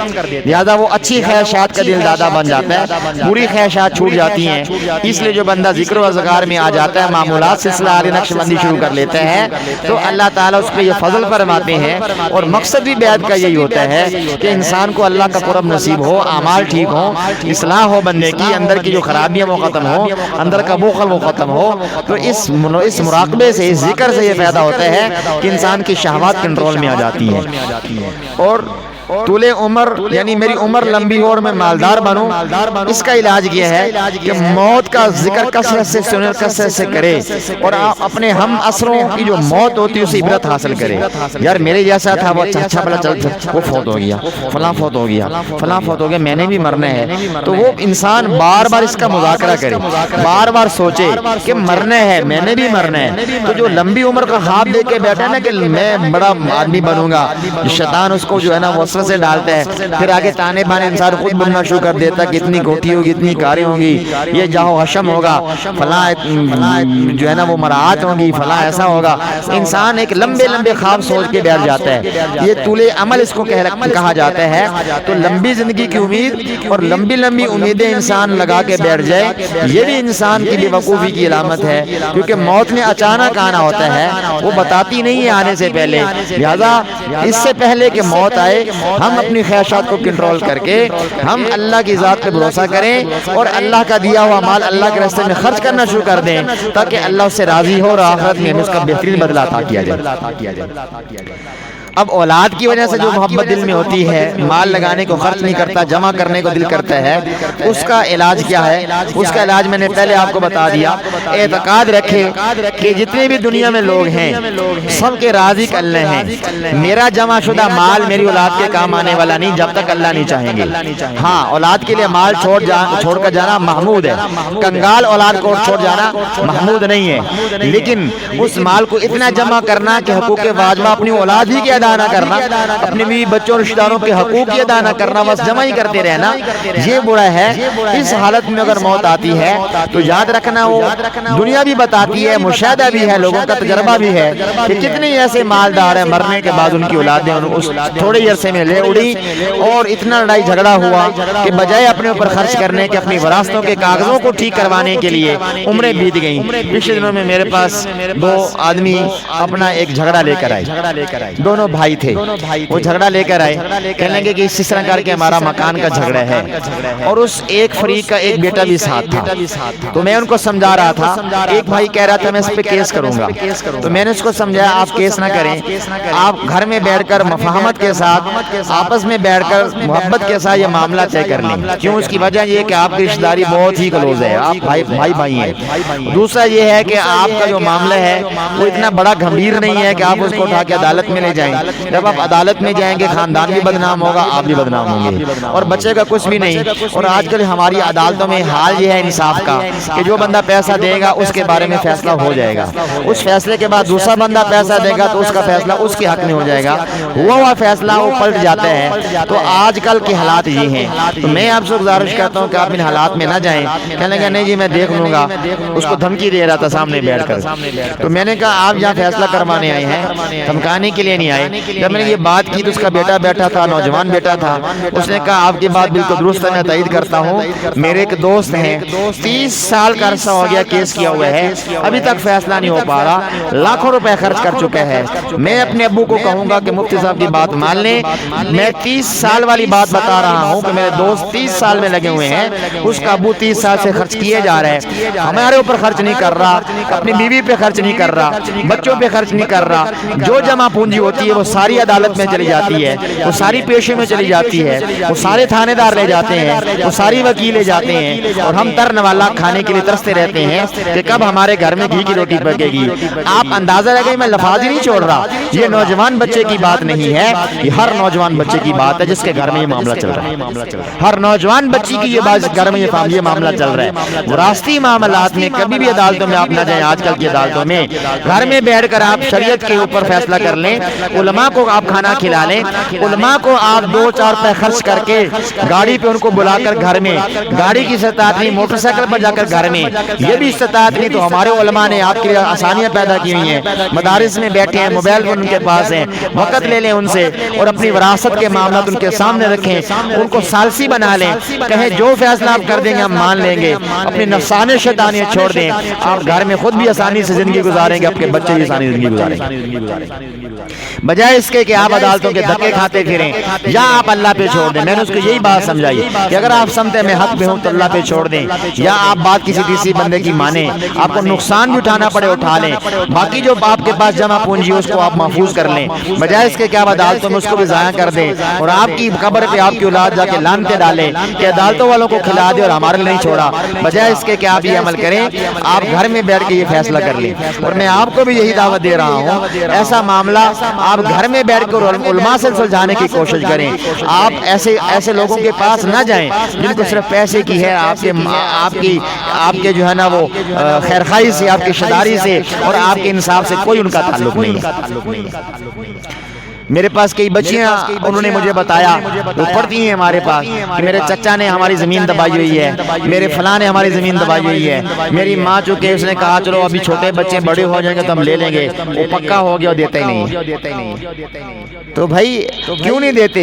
لہذا وہ اچھی خواہشات کا دل دادا بن جاتا ہے، بری خواہشات چھوٹ جاتی ہیں۔ اس لیے جو بندہ ذکر و اذکار میں آ جاتا ہے، معمولات سلسلہ علی نقشبندی شروع کر لیتا ہے، تو اللہ تعالیٰ اس پہ یہ فضل فرماتے ہیں۔ اور مقصد بھی بیعت کا یہی ہوتا ہے کہ انسان کو اللہ کا قرب نصیب ہو، اعمال ٹھیک ہو، اصلاح ہو بندے کی، اندر کی جو خرابیاں وہ ختم ہو، اندر کا بخل وہ ختم ہو۔ تو اس مراقبے سے، اس ذکر سے یہ فائدہ ہوتا ہے کہ انسان کی شہوات کنٹرول میں آ جاتی ہے۔ اور طول عمر یعنی میری عمر لمبی ہو اور میں مالدار بنوں، اس کا علاج یہ ہے کہ موت کا ذکر کثرت سے سنے، کثرت سے کرے، اور اپنے ہم اثروں کی جو موت ہوتی ہے اسے عبرت حاصل کرے۔ یار میرے جیسا تھا، وہ اچھا بلا چل، وہ فوت ہو گیا، فلاں فوت ہو گیا، فلاں فوت ہو گیا، میں نے بھی مرنا ہے۔ تو وہ انسان بار بار اس کا مذاکرہ کرے، بار بار سوچے کہ مرنا ہے، میں نے بھی مرنا ہے۔ تو جو لمبی عمر کا خواب دے کے بیٹھا نا کہ میں بڑا آدمی بنوں گا، شیطان اس کو جو ہے نا سے ڈالتا ہے، پھر آگے تانے بانے انسان خود بننا شروع کر دیتا کہ اتنی کوٹھی ہوگی، اتنی کاریں ہوں گی، یہ جاہو حشم ہوگا، فلاں جو ہے نا وہ مراعات ہوں گی، فلاں ایسا ہوگا۔ انسان ایک لمبے لمبے خواب سوچ کے بیٹھ جاتا ہے، یہ طول عمل اس کو کہا جاتا ہے۔ تو لمبی زندگی کی امید اور لمبی لمبی امیدیں انسان لگا کے بیٹھ جائے، یہ بھی انسان کی بے وقوفی کی علامت ہے، کیونکہ موت نے اچانک آنا ہوتا ہے، وہ بتاتی نہیں ہے آنے سے پہلے۔ لہذا اس سے پہلے کہ موت آئے، ہم اپنی خواہشات کو کنٹرول کر کے ہم اللہ کی ذات پہ بھروسہ کریں اور اللہ کا دیا ہوا مال اللہ کے راستے میں خرچ کرنا شروع کر دیں، تاکہ اللہ اس سے راضی ہو اور آخرت میں اس کا بہترین بدلہ عطا کیا جائے۔ اب اولاد کی وجہ سے جو محبت دل میں ہوتی ہے، مال لگانے کو خرچ نہیں کرتا، جمع کرنے کو دل کرتا ہے، اس کا علاج کیا ہے؟ اس کا علاج میں نے پہلے آپ کو بتا دیا۔ اعتقاد رکھے کہ جتنے بھی دنیا میں لوگ ہیں سب کے رازق اللہ ہیں، میرا جمع شدہ مال میری اولاد کے کام آنے والا نہیں جب تک اللہ نہیں چاہیں گے۔ ہاں، اولاد کے لیے مال چھوڑ کر جانا محمود ہے، کنگال اولاد کو چھوڑ جانا محمود نہیں ہے، لیکن اس مال کو اتنا جمع کرنا کہ حقوق واجبہ اپنی اولاد ہی کی ادا نہ کرنا، اپنے بیوی بچوں اور رشتہ داروں کے حقوق کی ادا نہ کرنا، بس جمع ہی کرتے رہنا، یہ برا ہے۔ اس حالت میں اگر موت آتی ہے تو یاد رکھنا، وہ دنیا بھی بتاتی ہے، مشاہدہ بھی ہے، لوگوں کا تجربہ بھی ہے کہ کتنے ایسے مالدار ہیں مرنے کے بعد ان کی اولادیں اس تھوڑے عرصے میں لے اڑی اور اتنا لڑائی جھگڑا ہوا کہ بجائے اپنے اوپر خرچ کرنے کے اپنی وراثتوں کے کاغذوں کو ٹھیک کروانے کے لیے عمریں بیت گئیں۔ پچھلے دنوں میں میرے پاس دو آدمی اپنا ایک جھگڑا لے کر آئے، دونوں بھائی تھے، وہ جھگڑا لے کر آئے، کہنے لگے کہ اس طرح کر کے ہمارا مکان کا جھگڑا ہے، اور اس ایک فریق کا ایک بیٹا بھی ساتھ تھا۔ تو میں ان کو سمجھا رہا تھا، ایک بھائی کہہ رہا تھا میں اس پہ کیس کروں گا، تو میں نے اس کو سمجھایا آپ کیس نہ کریں، آپ گھر میں بیٹھ کر مفاہمت کے ساتھ، آپس میں بیٹھ کر محبت کے ساتھ یہ معاملہ طے کر لیں۔ کیوں؟ اس کی وجہ یہ کہ آپ کی رشتہ داری بہت ہی کلوز ہے، آپ بھائی ہیں۔ دوسرا یہ ہے کہ آپ کا جو معاملہ ہے وہ اتنا بڑا گھمبیر نہیں ہے کہ آپ اس کو اٹھا کے عدالت میں لے جائیں۔ جب آپ عدالت میں جائیں گے خاندان بھی بدنام ہوگا، آپ بھی بدنام ہوں گے، اور بچے کا کچھ بھی نہیں۔ اور آج کل ہماری عدالتوں میں حال یہ ہے انصاف کا کہ جو بندہ پیسہ دے گا اس کے بارے میں فیصلہ ہو جائے گا، اس فیصلے کے بعد دوسرا بندہ پیسہ دے گا تو اس کا فیصلہ اس کے حق میں ہو جائے گا، ہوا فیصلہ وہ پلٹ جاتا ہے۔ تو آج کل کے حالات یہ ہیں، تو میں آپ سے گزارش کرتا ہوں کہ آپ ان حالات میں نہ جائیں۔ کہنے لگا نہیں جی میں دیکھ لوں گا، اس کو دھمکی دے رہا تھا سامنے بیٹھ کر۔ تو میں نے کہا آپ یہاں فیصلہ کروانے آئے ہیں، دھمکانے کے لیے نہیں آئے۔ جب میں نے یہ بات کی تو اس کا بیٹا بیٹھا تھا، نوجوان بیٹا تھا، اس نے کہا آپ کی بات بالکل درست ہے، میں تائید کرتا ہوں۔ میرے ایک دوست ہیں، 30 سال کا عرصہ ہو گیا کیس کیا ہوا ہے، ابھی تک فیصلہ نہیں ہو پا رہا، لاکھوں روپے خرچ کر چکے ہیں۔ میں اپنے ابو کو کہوں گا کہ مفتی صاحب کی بات مان لیں، میں 30 سال والی بات بتا رہا ہوں کہ میرے دوست 30 سال میں لگے ہوئے ہیں، اس کا ابو 30 سال سے خرچ کیے جا رہے ہیں، ہمارے اوپر خرچ نہیں کر رہا، اپنی بیوی پہ خرچ نہیں کر رہا، بچوں پہ خرچ نہیں کر رہا، جو جمع پونجی ہوتی ہے وہ ساری عدالت میں چلی جاتی ہے، وہ ساری پیشے میں چلی جاتی ہے، وہ سارے تھانے دار لے جاتے ہیں، وہ ساری وکیل لے جاتے ہیں، اور ہم تر نوالا کھانے کے لیے ترستے رہتے ہیں کہ کب ہمارے گھر میں گھی کی روٹی پکے گی۔ آپ اندازہ لگائیں، میں لفظ ہی نہیں چھوڑ رہا، یہ نوجوان بچے کی بات نہیں ہے، یہ ہر نوجوان بچے کی بات ہے جس کے گھر میں یہ معاملہ چل رہا ہے، ہر نوجوان بچی کی یہ بات گھر میں یہ معاملہ چل رہا ہے۔ وراثتی معاملات میں کبھی بھی عدالتوں میں آپ نہ جائیں، آج کل کی عدالتوں میں گھر میں بیٹھ کر آپ شریعت کے اوپر فیصلہ کر لیں، علماء کو آپ کھانا کھلا لیں، علماء کو آپ 2-4 روپے خرچ کر کے گاڑی پہ ان کو بلا کر گھر میں، گاڑی کی استطاعت نہیں موٹر سائیکل پر جا کر گھر میں، یہ بھی استطاعت نہیں تو ہمارے علماء نے آپ کے لیے آسانیاں پیدا کی ہوئی ہیں، مدارس میں بیٹھے ہیں، موبائل فون ان کے پاس ہیں، وقت لے لیں ان سے اور اپنی وراثت کے معاملات ان کے سامنے رکھیں، ان کو ثالثی بنا لیں، کہیں جو فیصلہ آپ کر دیں گے ہم مان لیں گے، اپنی نفسانی شیطانیت چھوڑ دیں، آپ گھر میں خود بھی آسانی سے زندگی گزاریں گے، آپ کے بچے بھی آسانی زندگی گزاریں گے، بجائے اس کے کہ آپ عدالتوں کے دھکے کھاتے پھریں یا آپ اللہ پہ چھوڑ دیں۔ میں نے اس کو یہی بات سمجھائی کہ اگر آپ سمجھتے میں حق پہ ہوں تو اللہ پہ چھوڑ دیں، یا آپ بات کسی تیسری بندے کی مانیں، آپ کو نقصان بھی اٹھانا پڑے اٹھا لیں، باقی جو آپ کے پاس جمع پونجی اس کو آپ محفوظ کر لیں، بجائے اس کے کہ آپ عدالتوں میں اس کو بھی ضائع کر دیں اور آپ کی قبر پہ آپ کی اولاد جا کے لعنتیں ڈالیں کہ عدالتوں والوں کو کھلا دے اور ہمارے لیے نہیں چھوڑا، بجائے اس کے کہ آپ یہ عمل کریں، آپ گھر میں بیٹھ کے یہ فیصلہ کر لیں۔ اور میں آپ کو بھی یہی دعوت دے رہا ہوں، ایسا معاملہ آپ گھر میں بیٹھ کر علماء سے سلجھانے کی کوشش کریں، آپ ایسے لوگوں کے پاس نہ جائیں جن کو صرف پیسے کی ہے، آپ کے جو ہے نا وہ خیرخواہی سے، آپ کی شداری سے اور آپ کے انصاف سے کوئی ان کا تعلق نہیں ہے۔ میرے پاس کئی بچیاں انہوں نے مجھے بتایا، وہ پڑھتی ہیں ہمارے پاس کہ میرے چچا نے ہماری زمین دبائی ہوئی ہے، میرے فلاں نے ہماری زمین دبائی ہوئی ہے، میری ماں چونکہ اس نے کہا چلو ابھی چھوٹے بچے بڑے ہو جائیں گے تو ہم لے لیں گے، وہ پکا ہو گیا اور دیتا ہی نہیں۔ تو بھائی کیوں نہیں دیتے؟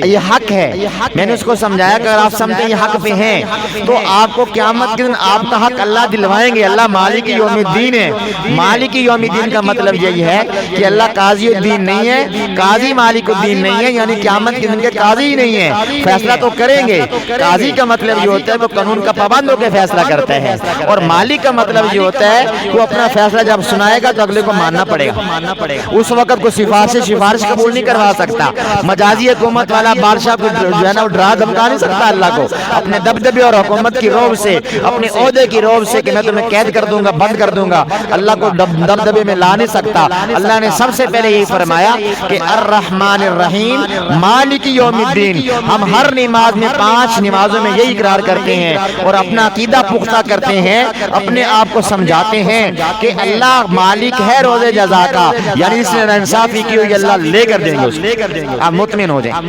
یہ حق ہے۔ میں نے اس کو سمجھایا کہ اگر آپ سمجھتے ہیں یہ حق پہ ہیں تو آپ کو قیامت کے دن آپ کا حق اللہ دلوائیں گے۔ اللہ مالک یوم الدین ہے۔ مالک یوم الدین کا مطلب یہی ہے کہ اللہ قاضی الدین نہیں ہے، قاضی مالک الدین نہیں ہے، یعنی قیامت کے دن کے قاضی ہی نہیں ہے، فیصلہ تو کریں گے۔ قاضی کا مطلب یہ ہوتا ہے کہ قانون کا پابند ہو کے فیصلہ کرتا ہے، اور مالک کا مطلب یہ ہوتا ہے کہ وہ اپنا فیصلہ جب سنائے گا تو اگلے کو ماننا پڑے گا، اس وقت کو سفارش قبول نہیں کروا سکتا۔ مجازی حکومت والا بادشاہ کو جو ہے نا ڈرا دھمکا نہیں سکتا اللہ کو اپنے دبدبے اور حکومت کی روب سے، اپنے عہدے کی روب سے کہ میں تمہیں قید کر دوں گا، بند کر دوں گا، اللہ کو دبدبے میں لا نہیں سکتا۔ اللہ نے سب سے پہلے یہی فرمایا کہ الرحمن الرحیم مالک یوم الدین۔ ہم ہر نماز میں 5 نمازوں میں یہی اقرار کرتے ہیں اور اپنا عقیدہ پختہ کرتے ہیں، اپنے آپ کو سمجھاتے ہیں کہ اللہ مالک ہے روز جزا کا، یعنی اس نے انصافی کی ہوئی اللہ لے کر دیں گے اس کو۔ آپ مطمئن ہو جائیں۔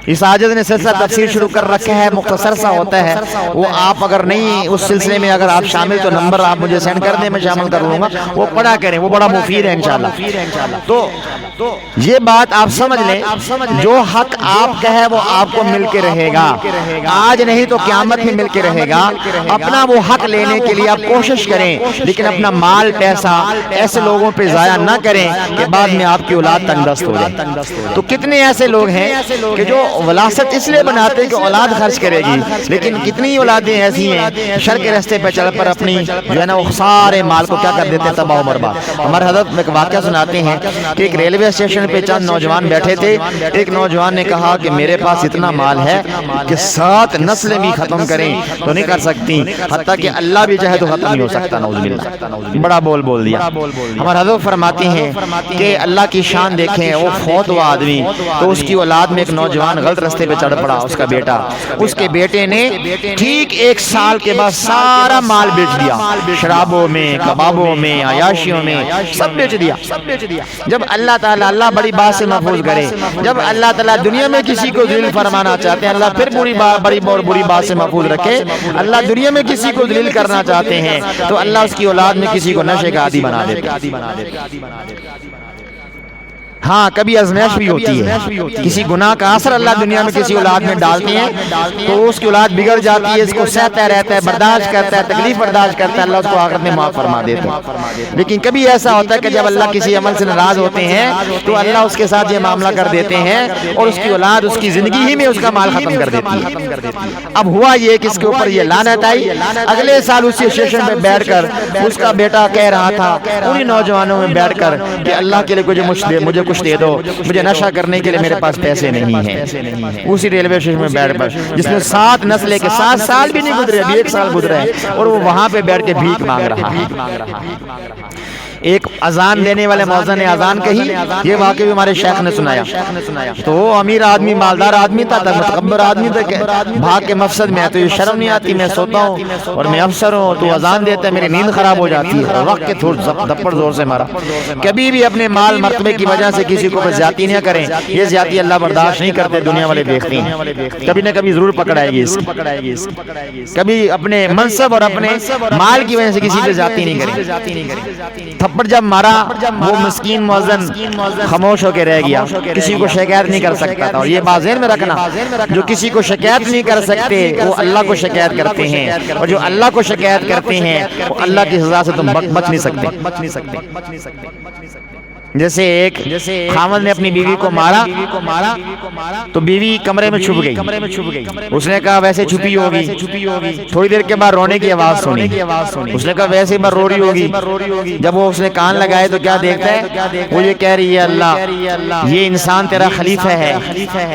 اس عاجز نے سلسلہ تفسیر شروع کر رکھا ہے، مختصر سا ہوتا ہے، وہ آپ اگر نہیں اس سلسلے میں اگر آپ شامل تو نمبر آپ مجھے سینڈ کر دیں، میں شامل کر لوں گا، وہ پڑھا کریں، وہ بڑا مفید ہے انشاءاللہ۔ تو یہ بات آپ سمجھ لیں، جو حق آپ کا ہے وہ آپ کو مل کے رہے گا، آج نہیں تو قیامت میں مل کے رہے گا۔ اپنا وہ حق لینے کے لیے آپ کوشش کریں، لیکن اپنا مال پیسہ ایسے لوگوں پہ ضائع نہ کریں کہ بعد میں آپ کی اولاد تنگ دست ہو جائے۔ تو کتنے ایسے لوگ ہیں کہ جو وراثت اس لیے بناتے ہیں کہ اولاد خرچ کرے گی، لیکن کتنی اولادیں ایسی ہیں شر کے راستے پہ چل پر اپنی جو ہے نا وہ سارے مال کو کیا کر دیتے ہیں، تباہ و برباد۔ ہمارے حضرت میں ایک واقعہ سناتے ہیں کہ ایک ریلوے اسٹیشن پہ چند نوجوان بیٹھے تھے، ایک نوجوان نے کہا کہ میرے پاس اتنا مال ہے کہ 7 نسلیں بھی ختم کریں تو نہیں کر سکتی، حتیٰ کہ اللہ بھی چاہے تو ختم نہیں ہو سکتا، نعوذ باللہ۔ بڑا بول دیا۔ ہمارے حضرت فرماتے ہیں کہ اللہ کی شان دیکھیں، وہ فوت ہوا آدمی تو اس کی اولاد میں ایک نوجوان غلط رستے پہ چڑھ پڑا، اس کا بیٹا، اس کے بیٹے نے ٹھیک 1 سال کے بعد سارا مال بیچ دیا، شرابوں میں، کبابوں میں، عیاشیوں میں، سب بیچ دیا۔ جب اللہ تعالیٰ، اللہ بڑی بات سے محفوظ کرے، جب اللہ تعالیٰ دنیا میں کسی کو ذلیل فرمانا چاہتے ہیں، اللہ پھر بڑی اور بری بات سے محفوظ رکھے۔ اللہ دنیا میں کسی کو ذلیل کرنا چاہتے ہیں تو اللہ اس کی اولاد میں کسی کو نشے کا عادی بنا دیتے۔ ہاں کبھی آزمائش بھی ہوتی ہے، کسی گناہ کا اثر اللہ دنیا میں کسی اولاد میں ڈالتے ہیں تو اس کی اولاد بگڑ جاتی ہے، اس کو سہتا رہتا ہے، برداشت کرتا ہے، تکلیف برداشت کرتا ہے، اللہ اس کو آخرت میں معاف فرما دیتے ہیں۔ لیکن کبھی ایسا ہوتا ہے کہ جب اللہ کسی عمل سے ناراض ہوتے ہیں تو اللہ اس کے ساتھ یہ معاملہ کر دیتے ہیں اور اس کی اولاد اس کی زندگی ہی میں اس کا مال ختم کر دیتی ہے۔ اب ہوا یہ کہ اس کے اوپر یہ لعنت آئی، اگلے سال اسی اسٹیشن پہ بیٹھ کر اس کا بیٹا کہہ رہا تھا انہی نوجوانوں میں بیٹھ کر کہ اللہ کے لیے مجھے کچھ دے دو، مجھے نشہ کرنے کے لیے میرے پاس پیسے نہیں ہیں۔ اسی ریلوے اسٹیشن میں بیٹھ کر جس نے 7 نسلیں کے 7 سال بھی نہیں گزرے، ابھی 1 سال گزرا ہے اور وہ وہاں پہ بیٹھ کے بھیک مانگ رہا ہے۔ ایک اذان دینے والے مؤذن نے اذان کہی، یہ واقعہ بھی ہمارے شیخ نے سنایا، تو وہ امیر آدمی مالدار آدمی تھا، متکبر آدمی تھا کہ بھاگ کے مقصد میں ہے تو یہ شرم نہیں آتی، میں سوتا ہوں اور میں افسر ہوں، تو اذان دیتا ہے، میری نیند خراب ہو جاتی ہے، وقت کے تھپڑ زور سے مارا۔ کبھی بھی اپنے مال مرتبے کی وجہ سے کسی کو زیادتی نہ کریں، یہ زیادتی اللہ برداشت نہیں کرتے، دنیا والے دیکھتے ہیں، کبھی نہ کبھی ضرور پکڑ آئے گی اس کی۔ کبھی اپنے منصب اور اپنے مال کی وجہ سے کسی پہ زیادتی نہیں کریں۔ تھپڑ جب مارا وہ مسکین مؤذن خاموش ہو کے رہ گیا، کسی کو شکایت نہیں کر سکتا تھا، اور یہ بات ذہن میں رکھنا، جو کسی کو شکایت نہیں کر سکتے وہ اللہ کو شکایت کرتے ہیں، اور جو اللہ کو شکایت کرتے ہیں وہ اللہ کی سزا سے تم بچ نہیں سکتے۔ جیسے ایک خاوند نے اپنی بیوی کو مارا تو بیوی کمرے میں چھپ گئی، اس نے کہا ویسے چھپی ہوگی، تھوڑی دیر کے بعد رونے کی آواز سنی، اس نے کہا ویسے میں رو رہی ہوگی، جب وہ اس نے کان لگائے تو کیا دیکھتا ہے، وہ یہ کہہ رہی ہے اللہ یہ انسان تیرا خلیفہ ہے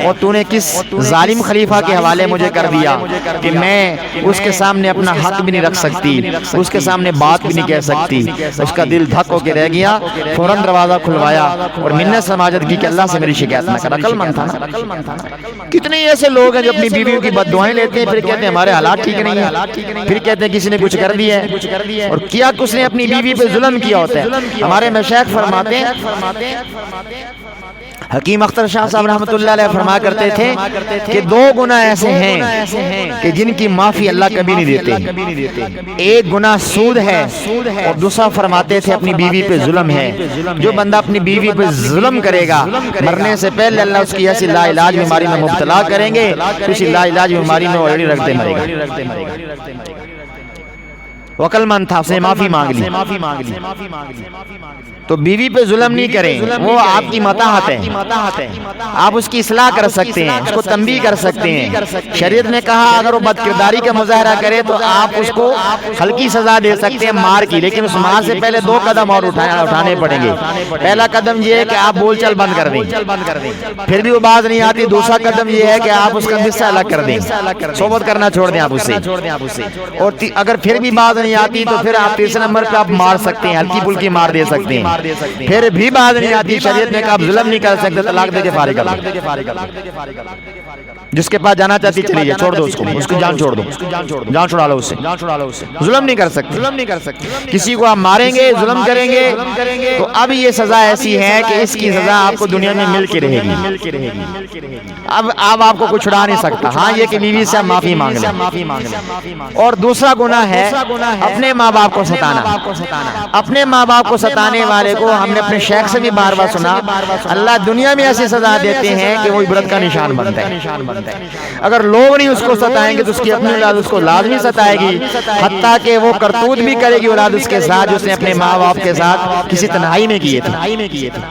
اور تو نے کس ظالم خلیفہ کے حوالے مجھے کر دیا کہ میں اس کے سامنے اپنا حق بھی نہیں رکھ سکتی، اس کے سامنے بات بھی نہیں کہہ سکتی۔ اس کا دل دھک ہو کے رہ گیا، فوراً دروازہ کھلوایا اور منت سماجت کی کہ اللہ سے میری شکایت نہ کر۔ عقل مند تھا نا۔ کتنے ایسے لوگ ہیں جو اپنی بیویوں کی بد دعائیں لیتے ہیں، پھر کہتے ہیں ہمارے حالات ٹھیک نہیں ہیں، پھر کہتے ہیں کسی نے کچھ کر دیا ہے، اور کیا کس نے اپنی بیوی پہ ظلم کیا ہوتا ہے۔ ہمارے مشائخ فرماتے ہیں، حکیم اختر شاہ صاحب رحمۃ اللہ علیہ فرمایا کرتے تھے کہ دو گناہ ایسے ہیں کہ جن کی معافی اللہ کبھی نہیں دیتے، ایک گناہ سود ہے اور دوسرا فرماتے تھے اپنی بیوی پہ ظلم ہے۔ جو بندہ اپنی بیوی پہ ظلم کرے گا مرنے سے پہلے اللہ اس کی ایسی لا علاج بیماری میں مبتلا کریں گے، اسی لا علاج بیماری میں آلریڈی رکھتے مرے گا۔ عقل مند تھا، اس نے معافی مانگ لی۔ تو بیوی پہ ظلم نہیں کریں، وہ آپ کی متاحت ہے، آپ اس کی اصلاح کر سکتے ہیں، اس کو تنبیہ کر سکتے ہیں۔ شریعت نے کہا اگر وہ بد کرداری کا مظاہرہ کرے تو آپ اس کو ہلکی سزا دے سکتے ہیں مار کی، لیکن اس مار سے پہلے دو قدم اور اٹھانے پڑیں گے۔ پہلا قدم یہ ہے کہ آپ بول چل بند کر دیں، پھر بھی وہ باز نہیں آتی، دوسرا قدم یہ ہے کہ آپ اس کا حصہ الگ کر دیں، صحبت کرنا چھوڑ دیں آپ اس سے، اور اگر پھر بھی باز نہیں آتی تو پھر آپ تیسرے نمبر پہ آپ مار سکتے ہیں، ہلکی پھلکی مار دے سکتے ہیں۔ پھر بھی بات نہیں آتی، شریعت نے کہا آپ ظلم نہیں کر سکتے، طلاق دے کے فارغ کر دو۔ جس کے پاس جانا چاہتی چلی جائے، چھوڑ دو اس کو جان چھوڑ دو، جان چھڑا لو اس سے، ظلم نہیں کر سکتے۔ کسی کو آپ ماریں گے، ظلم کریں گے تو اب یہ سزا ایسی ہے کہ اس کی سزا آپ کو دنیا میں مل کے رہے گی۔ اب آپ کو کچھ چھڑا نہیں سکتا، ہاں یہ کہ بیوی سے آپ معافی مانگ لیں۔ اور دوسرا گناہ ہے اپنے ماں باپ کو ستانا۔ اپنے ماں باپ کو ستانے والے کو ہم نے اپنے شیخ سے بھی بار بار سنا، اللہ دنیا میں ایسی سزا دیتے ہیں کہ وہ عبرت کا نشان بنتا ہے۔ اگر لوگ نہیں اس کو ستائیں گے تو اس کی اپنی اولاد اس کو لازمی ستائے گی، حتیٰ کہ وہ کرتوت بھی کرے گی اولاد اس کے ساتھ جو اس نے اپنے ماں باپ کے ساتھ کسی تنہائی میں کیے تھے،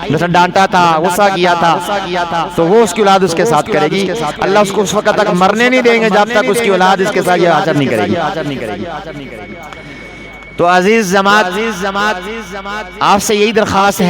مثلا ڈانٹا تھا، غصہ کیا تھا، تو وہ اس کی اولاد اس کے ساتھ کرے گی۔ اللہ اس کو اس وقت تک مرنے نہیں دیں گے جب تک اس کی اولاد اس کے ساتھ یہ آچر نہیں کرے گی۔ تو عزیز جماعت آپ سے یہی درخواست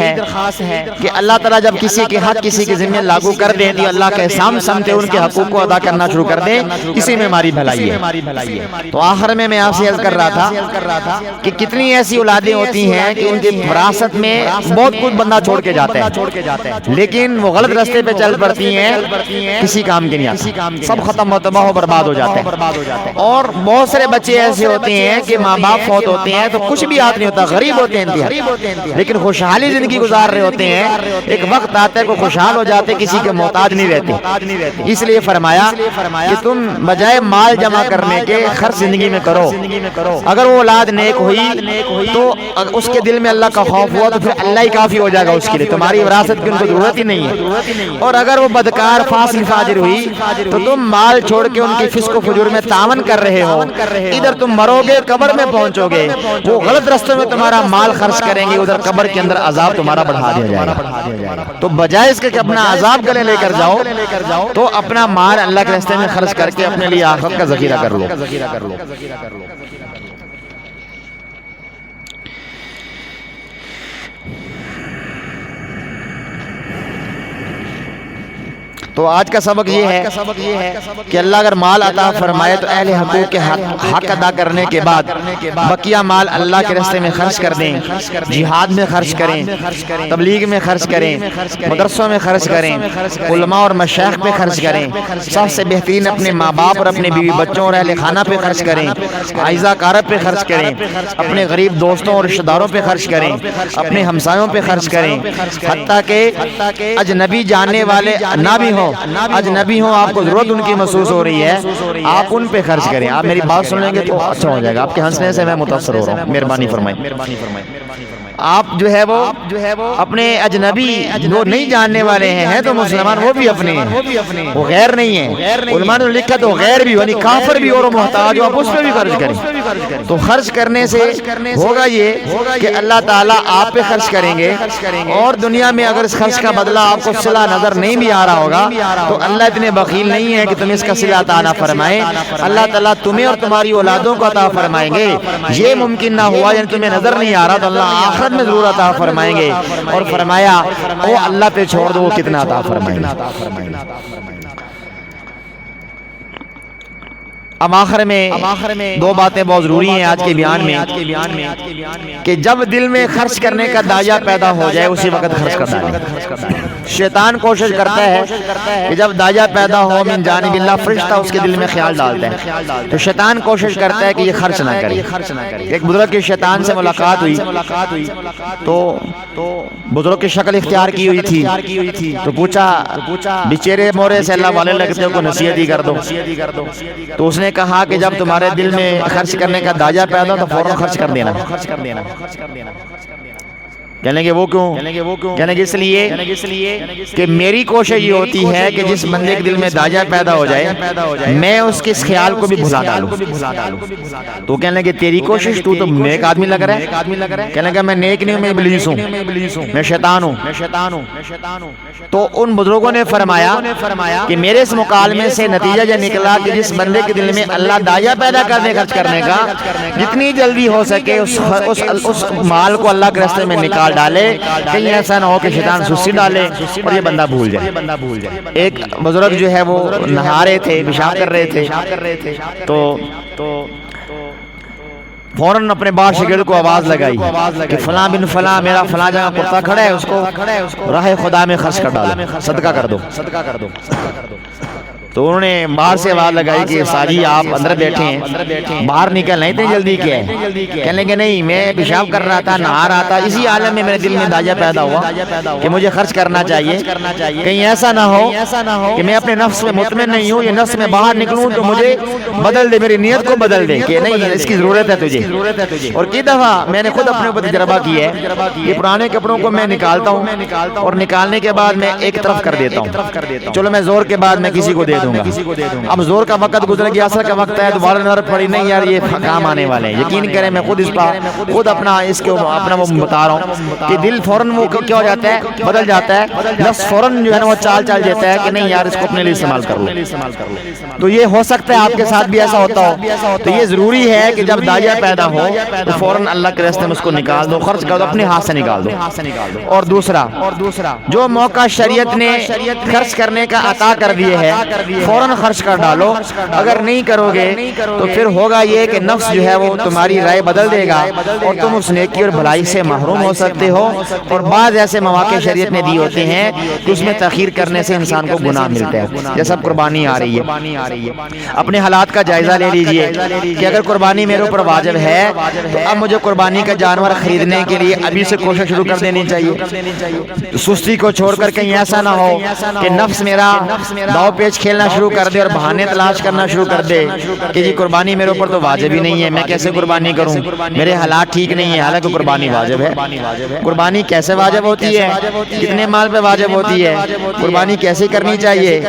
ہے کہ اللہ تعالیٰ جب کسی کے حق کسی کے ذمہ لاگو کر دیں تو اللہ کے احسان سمجھتے ان کے حقوق کو ادا کرنا شروع کر دیں، اسی میں ہماری بھلائی ہے۔ تو آخر میں آپ سے عرض کر رہا تھا کہ کتنی ایسی اولادیں ہوتی ہیں کہ ان کی وراثت میں بہت کچھ بندہ چھوڑ کے جاتا ہے، لیکن وہ غلط راستے پہ چل پڑتی ہیں، کسی کام کے نہیں آتی، سب ختم و تباہ و برباد ہو جاتے ہیں۔ اور بہت سارے بچے ایسے ہوتے ہیں کہ ماں باپ فوت ہوتے ہیں تو کچھ بھی یاد نہیں ہوتا، غریب ہوتے ہیں، لیکن خوشحالی زندگی گزار رہے ہوتے ہیں، ایک وقت آتا ہے کہ خوشحال ہو جاتے، کسی کے محتاج نہیں رہتے۔ اس لیے فرمایا کہ تم بجائے مال جمع کرنے کے خرچ زندگی میں کرو۔ اگر وہ اولاد نیک ہوئی تو اس کے دل میں اللہ کا خوف ہوا تو پھر اللہ ہی کافی ہو جائے گا اس کے لیے، تمہاری وراثت کی ان کو ضرورت ہی نہیں ہے۔ اور اگر وہ بدکار فاسق فاجر ہوئی تو تم مال چھوڑ کے ان کی فسق و فجور میں تعاون کر رہے ہو، ادھر تم مرو گے قبر میں پہنچو گے، وہ غلط راستے میں تمہارا مال خرچ کریں گے، ادھر قبر کے اندر عذاب تمہارا بڑھا دیا جائے گا۔ تو بجائے اس کے کہ اپنا عذاب گلے لے کر جاؤ تو اپنا مال اللہ کے راستے میں خرچ کر کے اپنے لیے آخرت کا ذخیرہ کر لو۔ تو آج کا سبق یہ ہے کہ اللہ اگر مال عطا فرمائے تو اہل حقوق کے حق ادا کرنے کے بعد بقیہ مال اللہ کے راستے میں خرچ کر دیں، جہاد میں خرچ کریں، تبلیغ میں خرچ کریں، مدرسوں میں خرچ کریں، علماء اور مشائخ پہ خرچ کریں، سب سے بہترین اپنے ماں باپ اور اپنے بیوی بچوں اور اہل خانہ پہ خرچ کریں، عائزہ کارب پہ خرچ کریں، اپنے غریب دوستوں اور رشتہ داروں پہ خرچ کریں، اپنے ہمسایوں پہ خرچ کریں، حتیٰ کہ اجنبی جاننے والے نہ بھی ہوں، اجنبی ہوں، آپ کو ضرورت ان کی محسوس ہو رہی ہے، آپ ان پہ خرچ کریں۔ آپ میری بات سن لیں گے تو اچھا ہو جائے گا، آپ کے ہنسنے سے میں متاثر ہو رہا ہوں، مہربانی فرمائیں۔ آپ جو ہے وہ اپنے اجنبی جو نہیں جاننے والے ہیں تو مسلمان وہ بھی اپنے ہیں، وہ غیر نہیں ہیں۔ علماء نے لکھا تو غیر بھی یعنی کافر بھی اور محتاج ہو، آپ اس پہ بھی خرچ کریں۔ تو خرچ کرنے سے ہوگا یہ کہ اللہ تعالیٰ آپ پہ خرچ کریں گے، اور دنیا میں اگر اس خرچ کا بدلہ آپ کو صلہ نظر نہیں بھی آ رہا ہوگا تو اللہ اتنے بخیل نہیں ہے کہ تمہیں اس کا صلہ عطا نہ فرمائے۔ اللہ تعالیٰ تمہیں اور تمہاری اولادوں کو عطا فرمائیں گے۔ یہ ممکن نہ ہوا یعنی تمہیں نظر نہیں آ رہا تو اللہ آخرت میں ضرور عطا فرمائیں گے، اور فرمایا او اللہ پہ چھوڑ دو وہ کتنا عطا فرمائیں گے۔ اب آخر میں دو باتیں بہت ضروری ہیں آج کے بیان میں، کہ جب دل میں خرچ کرنے کا داعیہ پیدا ہو جائے اسی وقت خرچ کرنا ہے۔ شیطان کوشش کرتا ہے کہ جب داعیہ پیدا ہو من جانب اللہ، فرشتہ اس کے دل میں خیال ڈالتا ہے تو شیطان کوشش کرتا ہے کہ یہ خرچ نہ کرے۔ ایک بزرگ کی شیطان سے ملاقات ہوئی تو بزرگ کی شکل اختیار کی ہوئی تھی، تو پوچھا بیچارے مورے سے اللہ والے لگتے ہو کو نصیحت ہی کر دو۔ تو اس نے کہا کہ جب تمہارے دل میں خرچ کرنے کا داعیہ پیدا ہو تو فوراً خرچ کر دینا۔ کہنے کہ وہ کیوں؟ کہنے کہ اس لیے کہ میری کوشش یہ ہوتی ہے کہ جس بندے کے دل میں داعیہ پیدا ہو جائے میں اس کے اس خیال کو بھی بھلا ڈالوں۔ تو کہنے کہ تیری کوشش، تو نیک آدمی لگ رہا ہے۔ کہنے کہ میں نیک نہیں ہوں، میں ابلیس ہوں، میں شیطان ہوں۔ تو ان بزرگوں نے فرمایا کہ میرے اس مکالمے سے نتیجہ یہ نکلا کہ جس بندے کے دل میں اللہ داعیہ پیدا کرنے خرچ کرنے کا، جتنی جلدی ہو سکے اس مال کو اللہ کے راستے میں نکال ڈالے، کہیں ایسا نہ ہو کہ شیطان سستی ڈالے اور یہ بندہ بھول جائے۔ ایک بزرگ جو ہے وہ نہا رہے تھے، پیشاب کر رہے تھے، تو فوراً اپنے بار شاگرد کو آواز لگائی کہ فلاں بن فلاں میرا فلاں جگہ کرتا کھڑا ہے، اس کو راہ خدا میں خرچ کر ڈالو، صدقہ کر دو۔ تو انہوں نے باہر سے آواز لگائی کہ ساجی آپ اندر بیٹھے ہیں، باہر نکل نہیں اتنی جلدی کیا ہے؟ کہنے کہ نہیں، میں پیشاب کر رہا تھا، نہا رہا تھا، اسی عالم میں میرے دل میں داعیہ پیدا ہوا کہ مجھے خرچ کرنا چاہیے۔ کہیں ایسا نہ ہو کہ میں اپنے نفس میں مطمئن نہیں ہوں، یہ نفس میں باہر نکلوں تو مجھے بدل دے، میری نیت کو بدل دے کہ نہیں اس کی ضرورت ہے تجھے۔ اور کئی دفعہ میں نے خود اپنے اوپر تجربہ کیا ہے کہ پرانے کپڑوں کو میں نکالتا ہوں اور نکالنے کے بعد میں ایک طرف کر دیتا ہوں، چلو میں زور کے بعد میں کسی کو دے دوں گا۔ اب زور کا وقت گزر گیا، اثر کا وقت ہے، دوبارہ نظر پڑی نہیں یار یہ کام آنے والے ہیں۔ یقین کریں میں خود اپنا وہ بتا رہا ہوں کہ دل فوراً وہ کیا ہو جاتا ہے، بدل جاتا ہے، نفس فوراً جو ہے نا وہ چال دیتا ہے کہ نہیں یار اس کو اپنے لیے استعمال کر لو۔ تو یہ ہو سکتا ہے آپ کے ساتھ بھی ایسا ہوتا ہو، تو یہ ضروری ہے کہ جب داعیہ پیدا ہو تو فوراً اللہ کے راستے میں اس کو نکال دو، خرچ کر دو، اپنے ہاتھ سے نکال دو۔ اور دوسرا جو موقع شریعت نے خرچ کرنے کا عطا کر دیے ہے فوراً خرچ کر ڈالو۔ اگر نہیں کرو گے تو پھر ہوگا یہ کہ نفس جو ہے وہ تمہاری رائے بدل دے گا اور تم اس نیکی اور بھلائی سے محروم ہو سکتے ہو۔ اور بعض ایسے مواقع شریعت نے دی ہوتے ہیں کہ اس میں تاخیر کرنے سے انسان کو گناہ ملتا ہے، جیسا قربانی آ رہی ہے۔ اپنے حالات کا جائزہ لے لیجئے کہ اگر قربانی میرے اوپر واجب ہے تو اب مجھے قربانی کا جانور خریدنے کے لیے ابھی سے کوشش شروع کر دینی چاہیے۔ سستی کو چھوڑ کر کہیں ایسا نہ ہو کہ نفس میرا داؤ پیچ کھیلنا شروع کر دے اور بہانے تلاش کرنا شروع کر دے کہ جی قربانی میرے اوپر تو واجب ہی نہیں ہے، میں کیسے قربانی کروں، میرے حالات ٹھیک نہیں ہیں، حالانکہ قربانی واجب ہے۔ قربانی کیسے واجب ہوتی ہے، کتنے مال پہ واجب ہوتی ہے، قربانی کیسے کرنی چاہیے،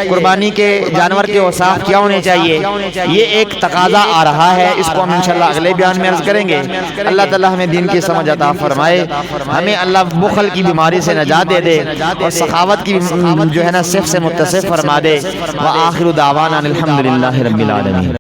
قربانی کے جانور کے اوصاف کیا ہونے چاہیے، یہ ایک تقاضا آ رہا ہے، اس کو ہم انشاءاللہ اگلے بیان میں عرض کریں گے۔ اللہ تعالیٰ ہمیں دین کی سمجھ عطا فرمائے، ہمیں اللہ بخل کی بیماری سے نجات دے دے اور سخاوت کی جو ہے نا صف سے متصف فرما دے۔ وآخر دعوانا الحمدللہ رب العالمین۔